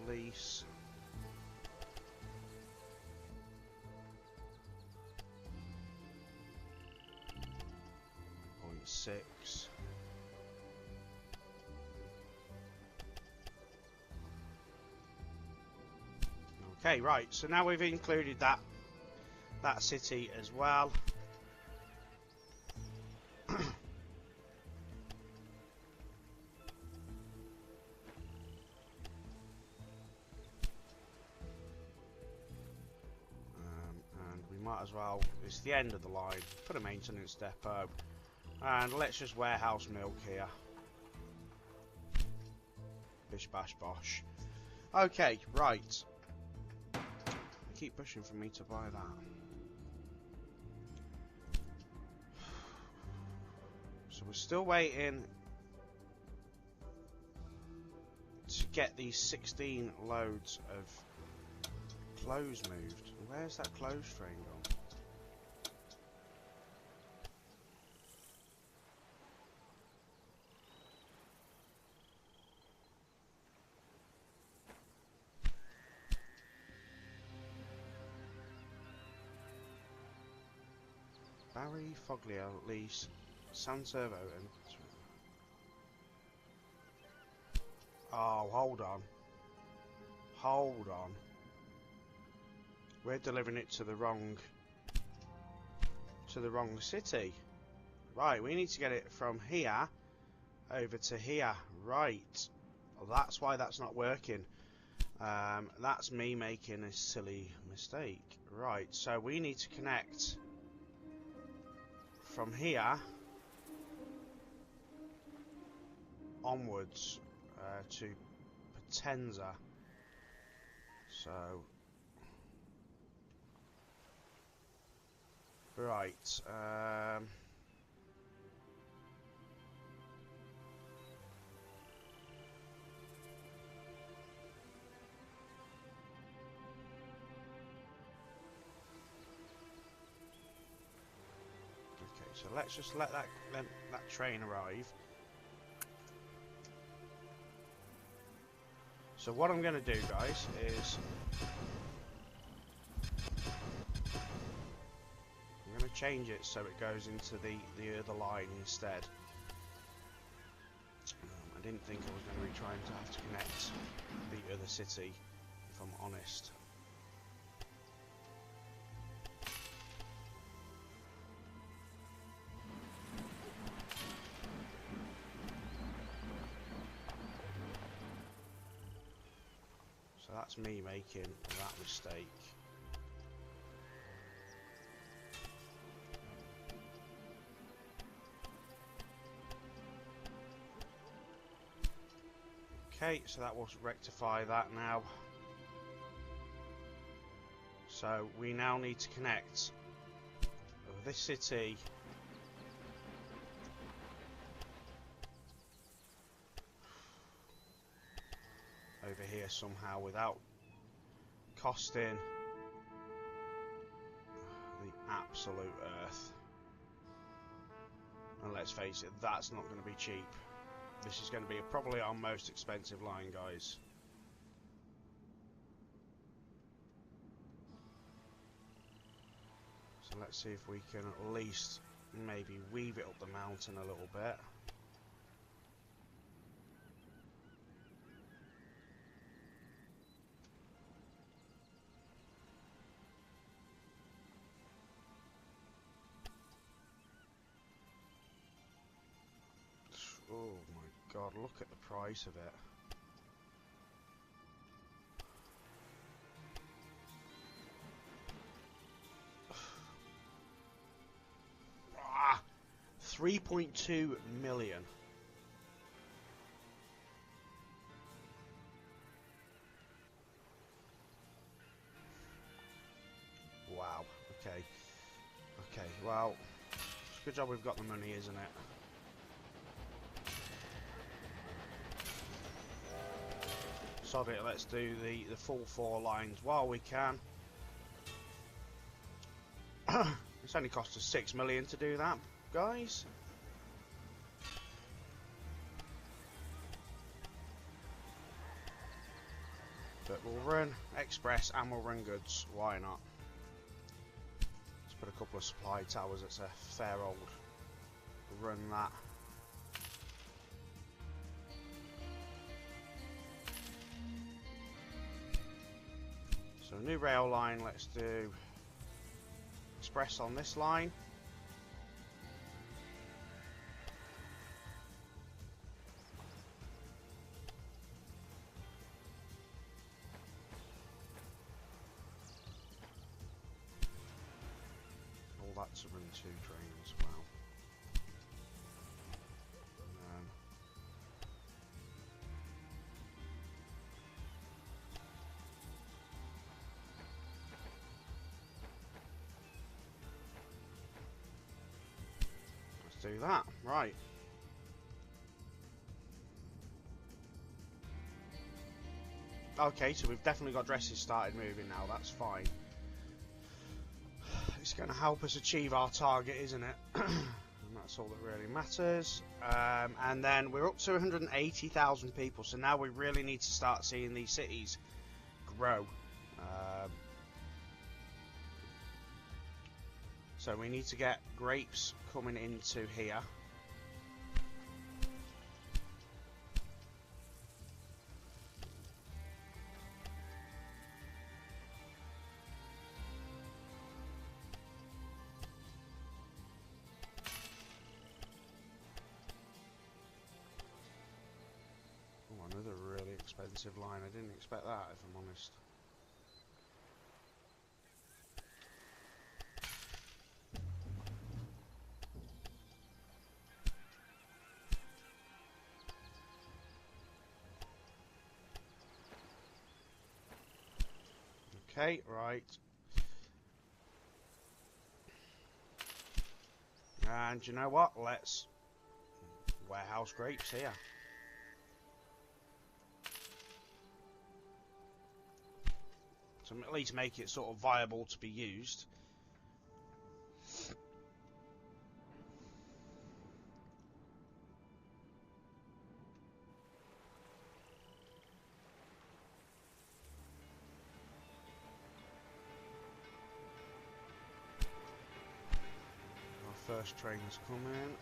Lecce. 6. Okay, right, so now we've included that city as well. And we might as well, it's the end of the line, put a maintenance depot, and let's just warehouse milk here. Bish bash bosh. Okay, right. Keep pushing for me to buy that. So we're still waiting to get these 16 loads of clothes moved. Where's that clothes train gone? Bari, Foggia, Lecce, San Severo, and... Oh, hold on. Hold on. We're delivering it to the wrong city. Right, we need to get it from here over to here. Right. Well, that's why that's not working. That's me making a silly mistake. Right, so we need to connect from here onwards to Potenza. So right, okay, so let's just let that train arrive. So what I'm going to do, guys, is I'm going to change it so it goes into the other line instead. I didn't think I was going to be trying to have to connect the other city, if I'm honest. So that's me making that mistake. Okay, so that will rectify that now. So we now need to connect this city over here somehow without costing the absolute earth. And let's face it, that's not going to be cheap. This is going to be probably our most expensive line, guys. So let's see if we can at least maybe weave it up the mountain a little bit. Oh my god, look at the price of it. Ah, 3.2 million. Wow, okay. Okay, well, it's a good job we've got the money, isn't it? Sod it, let's do the full 4 lines while we can. It's only cost us 6 million to do that, guys. But we'll run express and we'll run goods, why not? Let's put a couple of supply towers, it's a fair old run that. So new rail line, let's do express on this line. All that to run 2 trains as well. Do that, right. Okay, so we've definitely got dresses started moving now, that's fine. It's going to help us achieve our target, isn't it? And that's all that really matters. And then we're up to 180,000 people, so now we really need to start seeing these cities grow. So we need to get grapes coming into here. Oh, another really expensive line. I didn't expect that, if I'm honest. Okay, right. And you know what? Let's warehouse grapes here. So at least make it sort of viable to be used. First train's coming.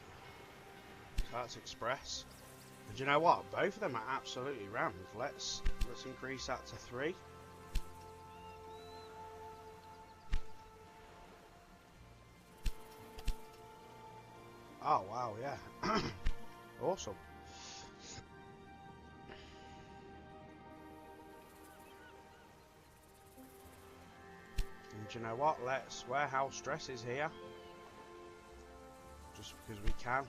So that's express. And you know what? Both of them are absolutely rammed. Let's increase that to 3. Oh wow, yeah. Awesome. And you know what? Let's warehouse dresses here. Just because we can.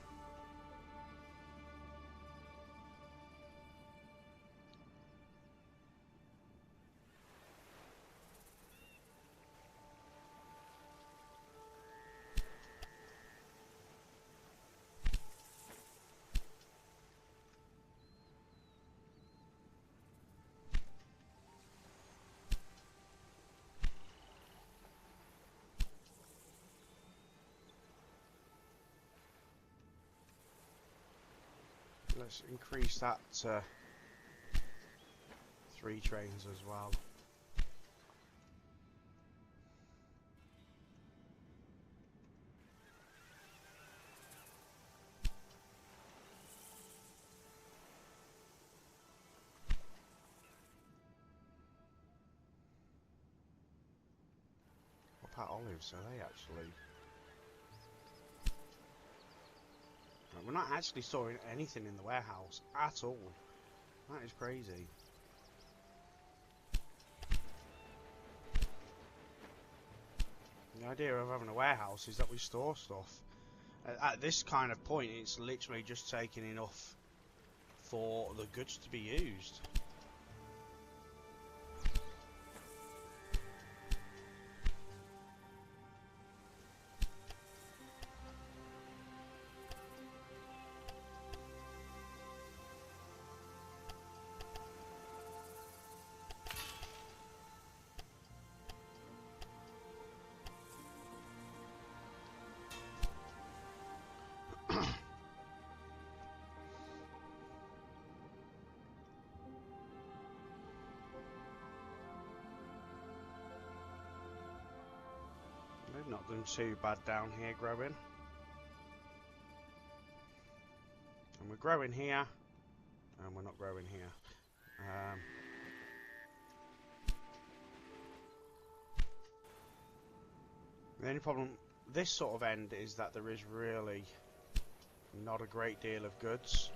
Let's increase that to 3 trains as well. What about olives? Are they actually? We're not actually storing anything in the warehouse at all. That is crazy. The idea of having a warehouse is that we store stuff. At this kind of point, it's literally just taking enough for the goods to be used. They've not done too bad down here growing. we're growing here, and we're not growing here. The only problem this sort of end is that there is really not a great deal of goods.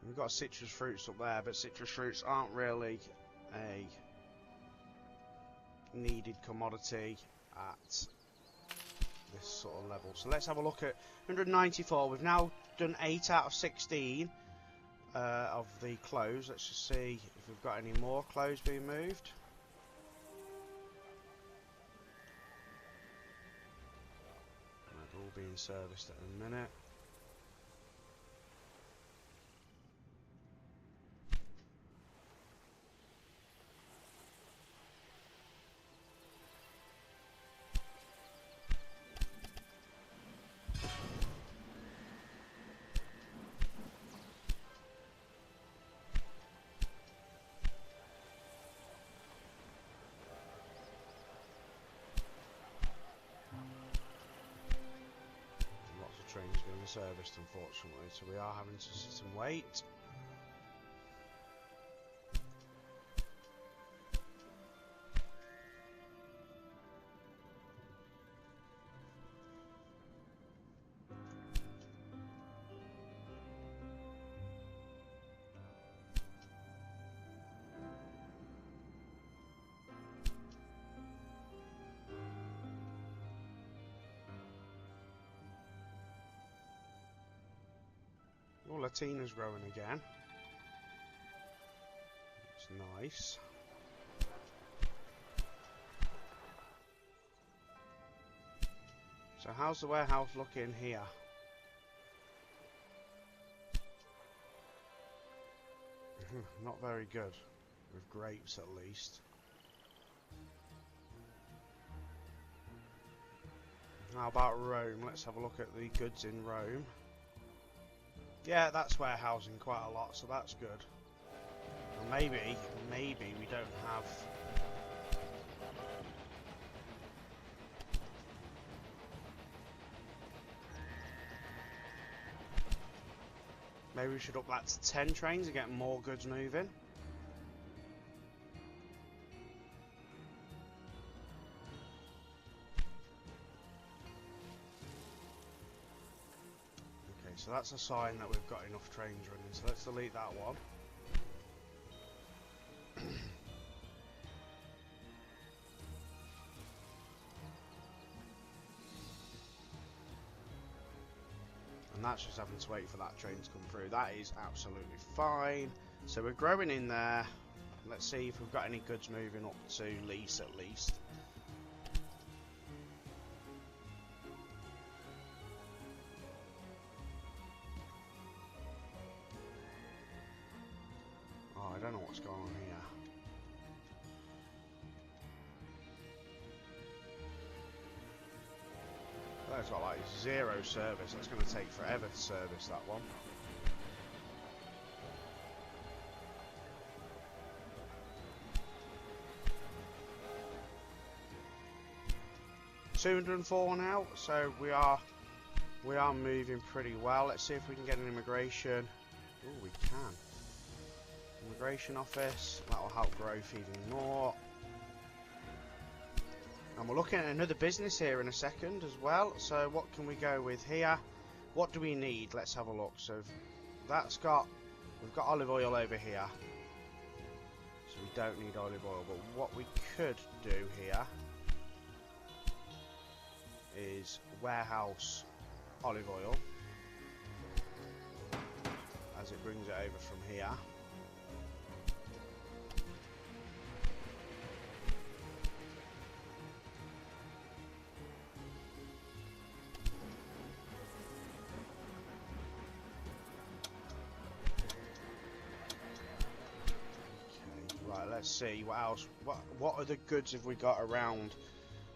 We've got citrus fruits up there, but citrus fruits aren't really a needed commodity at this sort of level. So let's have a look at 194. We've now done 8 out of 16 of the clothes. Let's just see if we've got any more clothes being moved. They're all being serviced at a minute. Trains being serviced, unfortunately, so we are having to sit and wait. Oh, Latina's growing again. It's nice. So how's the warehouse looking here? Not very good. With grapes at least. How about Rome? Let's have a look at the goods in Rome. Yeah, that's warehousing quite a lot, so that's good. And maybe we don't have... Maybe we should up that to 10 trains and get more goods moving. So that's a sign that we've got enough trains running, so let's delete that one. And that's just having to wait for that train to come through. That is absolutely fine. So we're growing in there. Let's see if we've got any goods moving up to lease at least. I don't know what's going on here. That's got like 0 service. That's going to take forever to service that one. $204 now, so we are moving pretty well. Let's see if we can get an immigration. Oh, we can. Immigration office, that will help growth even more. And we're looking at another business here in a second as well. So what can we go with here? What do we need? Let's have a look. So we've got olive oil over here. So we don't need olive oil, but what we could do here is warehouse olive oil as it brings it over from here. Let's see what else. What other goods have we got around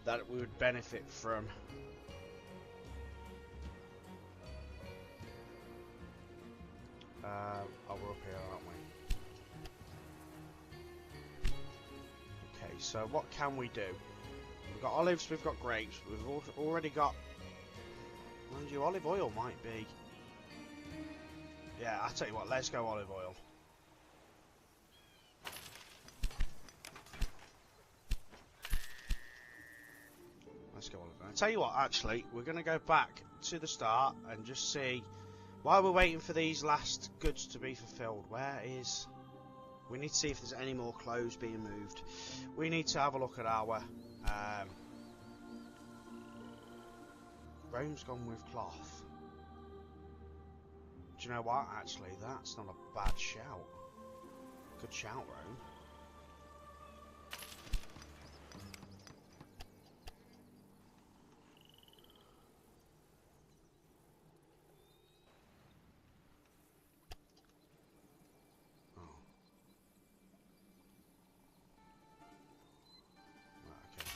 that we would benefit from? Oh, we're up here, aren't we? Okay, so what can we do? We've got olives, we've got grapes, we've already got... Mind you, olive oil might be... Yeah, I'll tell you what, let's go olive oil. Let's go olive oil. I'll tell you what, actually, we're going to go back to the start and just see... While we're waiting for these last goods to be fulfilled, where is... We need to see if there's any more clothes being moved. We need to have a look at our... Rome's gone with cloth. Do you know what? Actually, that's not a bad shout. Good shout, Rome. Oh. Right, okay.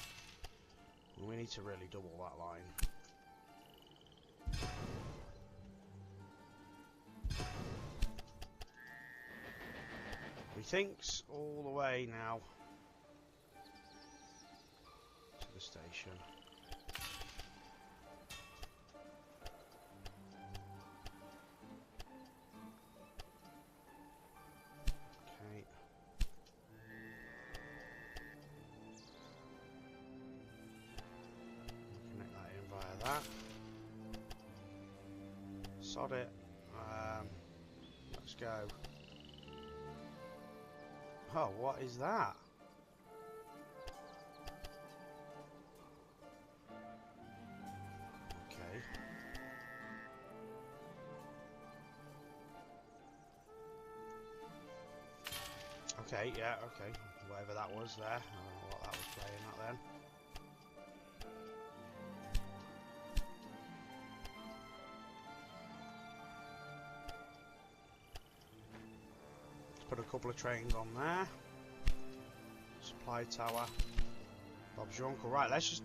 Well, we need to really double that line. He thinks all the way now to the station. Okay. Connect that in via that. Sod it. Let's go. Oh, what is that? Okay. Okay, yeah, okay. Whatever that was there. I don't know what that was playing at then. Put a couple of trains on there. Supply tower. Bob's your uncle. Right, let's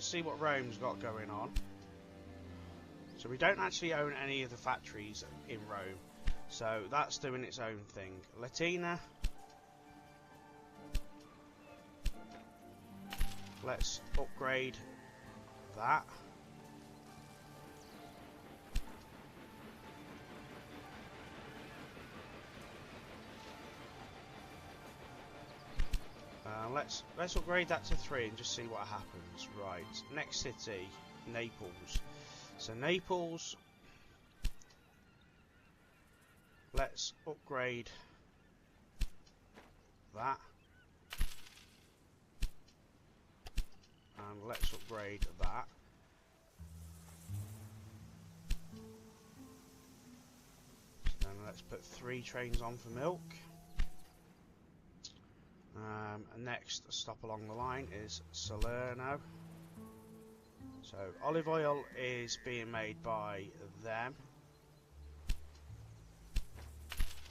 see what Rome's got going on. So we don't actually own any of the factories in Rome. So that's doing its own thing. Latina. Let's upgrade that. Let's upgrade that to 3 and just see what happens. Right, next city, Naples. So Naples, let's upgrade that, and let's upgrade that. So then let's put 3 trains on for milk. And next stop along the line is Salerno. So olive oil is being made by them.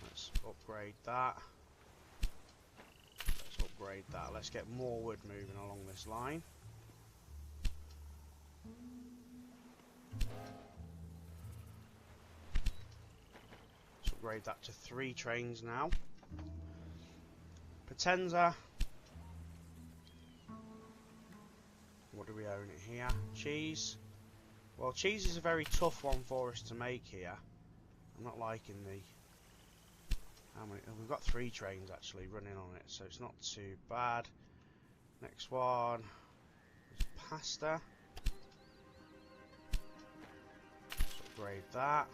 Let's upgrade that. Let's upgrade that. Let's get more wood moving along this line. Let's upgrade that to 3 trains now. Potenza. What do we own it here? Cheese. Well, cheese is a very tough one for us to make here. I'm not liking the... How many? We've got 3 trains actually running on it, so it's not too bad. Next one is pasta. Let's upgrade that.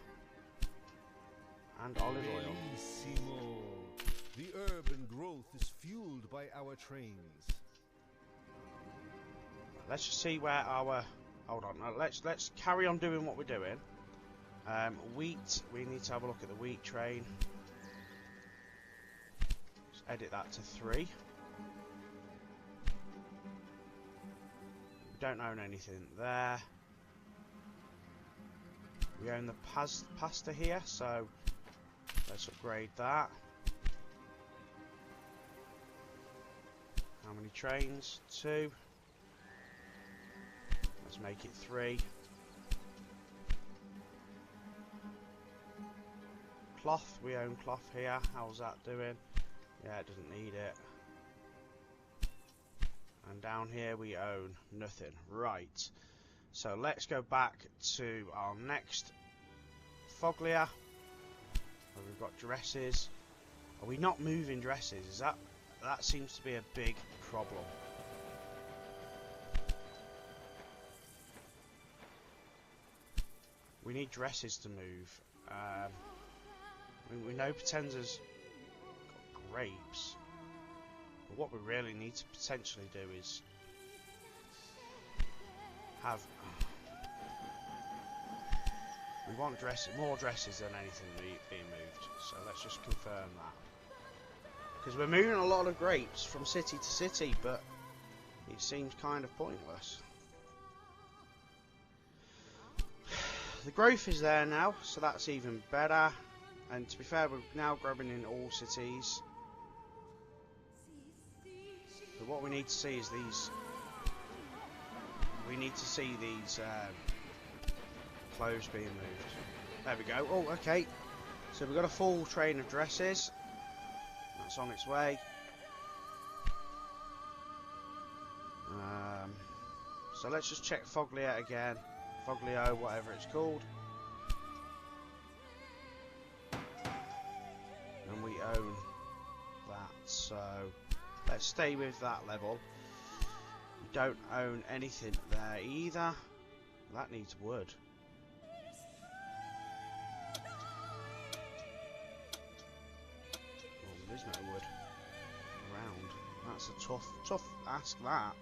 And olive oil. Bellissimo. The urban growth is fueled by our trains. Let's just see where our... Hold on, now let's carry on doing what we're doing. Wheat, we need to have a look at the wheat train. Let's edit that to 3. We don't own anything there. We own the pasta here, so let's upgrade that. How many trains? 2. Let's make it 3. Cloth, we own cloth here. How's that doing? Yeah, it doesn't need it. And down here we own nothing. Right. So let's go back to our next foglia. Where we've got dresses. Are we not moving dresses? Is that seems to be a big problem. We need dresses to move. We know Potenza's got grapes, but what we really need to potentially do is have. We want more dresses than anything being moved. So let's just confirm that. Because we're moving a lot of grapes from city to city, but it seems kind of pointless. The growth is there now, so that's even better. And to be fair, we're now grabbing in all cities. But what we need to see is these. We need to see these clothes being moved. There we go. Oh, okay. So we've got a full train of dresses. That's on its way. So let's just check Foglia again. Foglio, whatever it's called. And we own that, so let's stay with that level. We don't own anything there either. That needs wood. Oh, there's no wood around. That's a tough ask, that.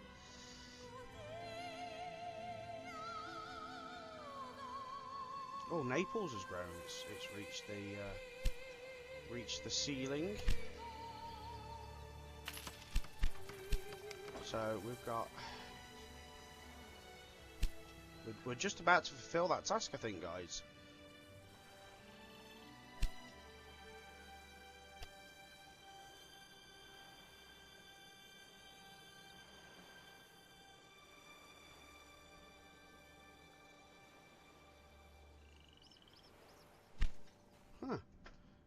Oh, Naples has grown. It's reached the ceiling. So we've got. We're just about to fulfill that task, I think, guys. Huh.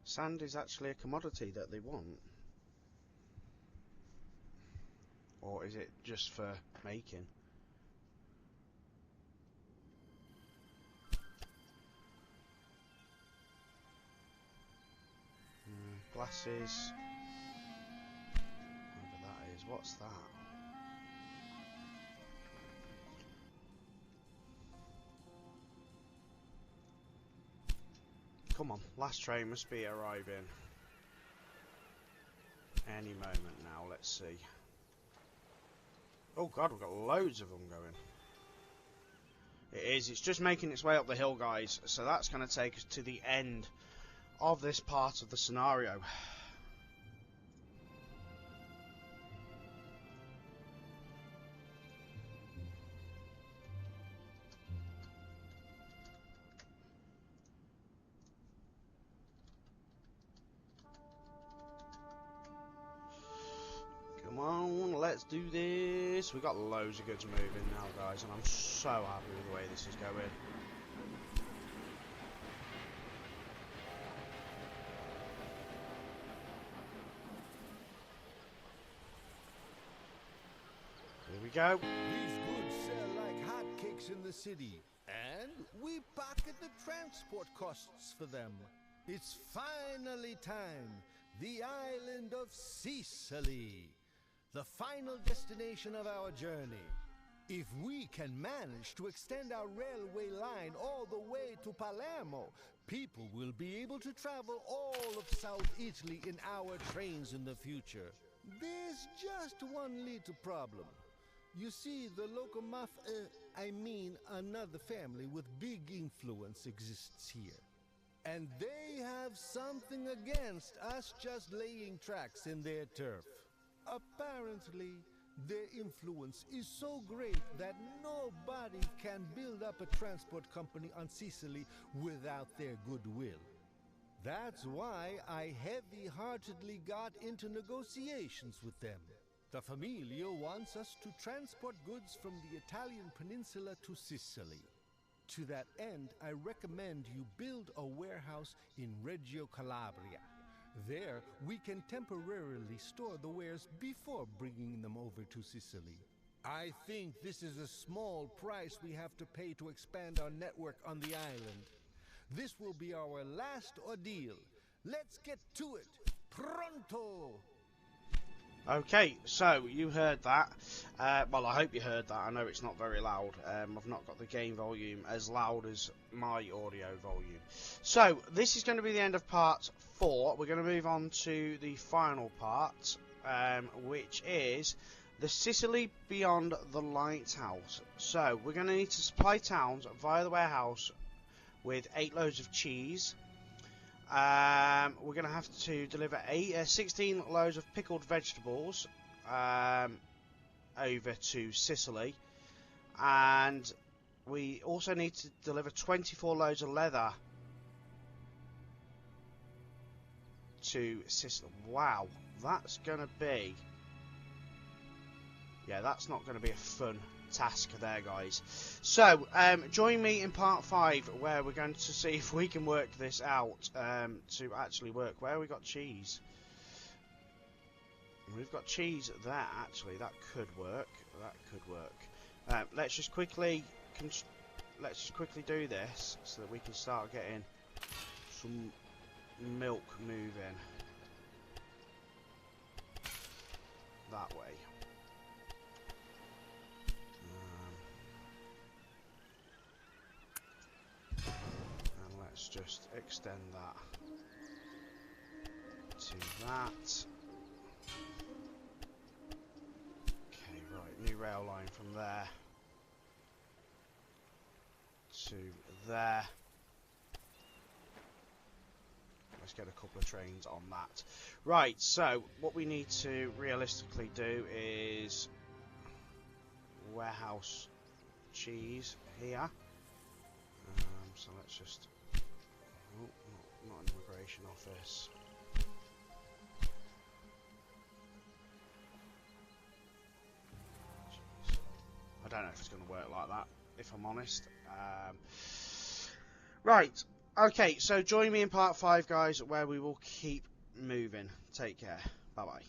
Sand is actually a commodity that they want. Or is it just for making? Glasses. Whatever that is. What's that? Come on, last train must be arriving any moment now. Let's see. Oh god, we've got loads of them going. It is, it's just making its way up the hill, guys. So that's going to take us to the end of this part of the scenario. Come on, let's do this. We've got loads of goods moving now, guys, and I'm so happy with the way this is going. Here we go. These goods sell like hotcakes in the city, and we pocket the transport costs for them. It's finally time. The island of Sicily, the final destination of our journey. If we can manage to extend our railway line all the way to Palermo, people will be able to travel all of South Italy in our trains in the future. There's just one little problem. You see, the another family with big influence exists here. And they have something against us just laying tracks in their turf. Apparently, their influence is so great that nobody can build up a transport company on Sicily without their goodwill. That's why I heavy-heartedly got into negotiations with them. The Famiglia wants us to transport goods from the Italian peninsula to Sicily. To that end, I recommend you build a warehouse in Reggio Calabria. There, we can temporarily store the wares before bringing them over to Sicily. I think this is a small price we have to pay to expand our network on the island. This will be our last ordeal. Let's get to it. Pronto! Okay, so you heard that. Well, I hope you heard that. I know it's not very loud. I've not got the game volume as loud as my audio volume. So, this is going to be the end of part 4. We're going to move on to the final part, which is the Sicily beyond the lighthouse. So, we're going to need to supply towns via the warehouse with 8 loads of cheese. We're going to have to deliver 16 loads of pickled vegetables over to Sicily, and we also need to deliver 24 loads of leather to Sicily. Wow, that's going to be... yeah, that's not going to be a fun task there, guys. So join me in part 5, where we're going to see if we can work this out to actually work. Where we got cheese? We've got cheese there. Actually, that could work. That could work. Let's just quickly do this so that we can start getting some milk moving that way. Let's just extend that to that. Okay, right, new rail line from there to there. Let's get a couple of trains on that. Right, so what we need to realistically do is warehouse cheese here. So let's just... oh, not an immigration office. Jeez. I don't know if it's going to work like that, if I'm honest. Right, okay, so join me in part 5, guys, where we will keep moving. Take care. Bye-bye.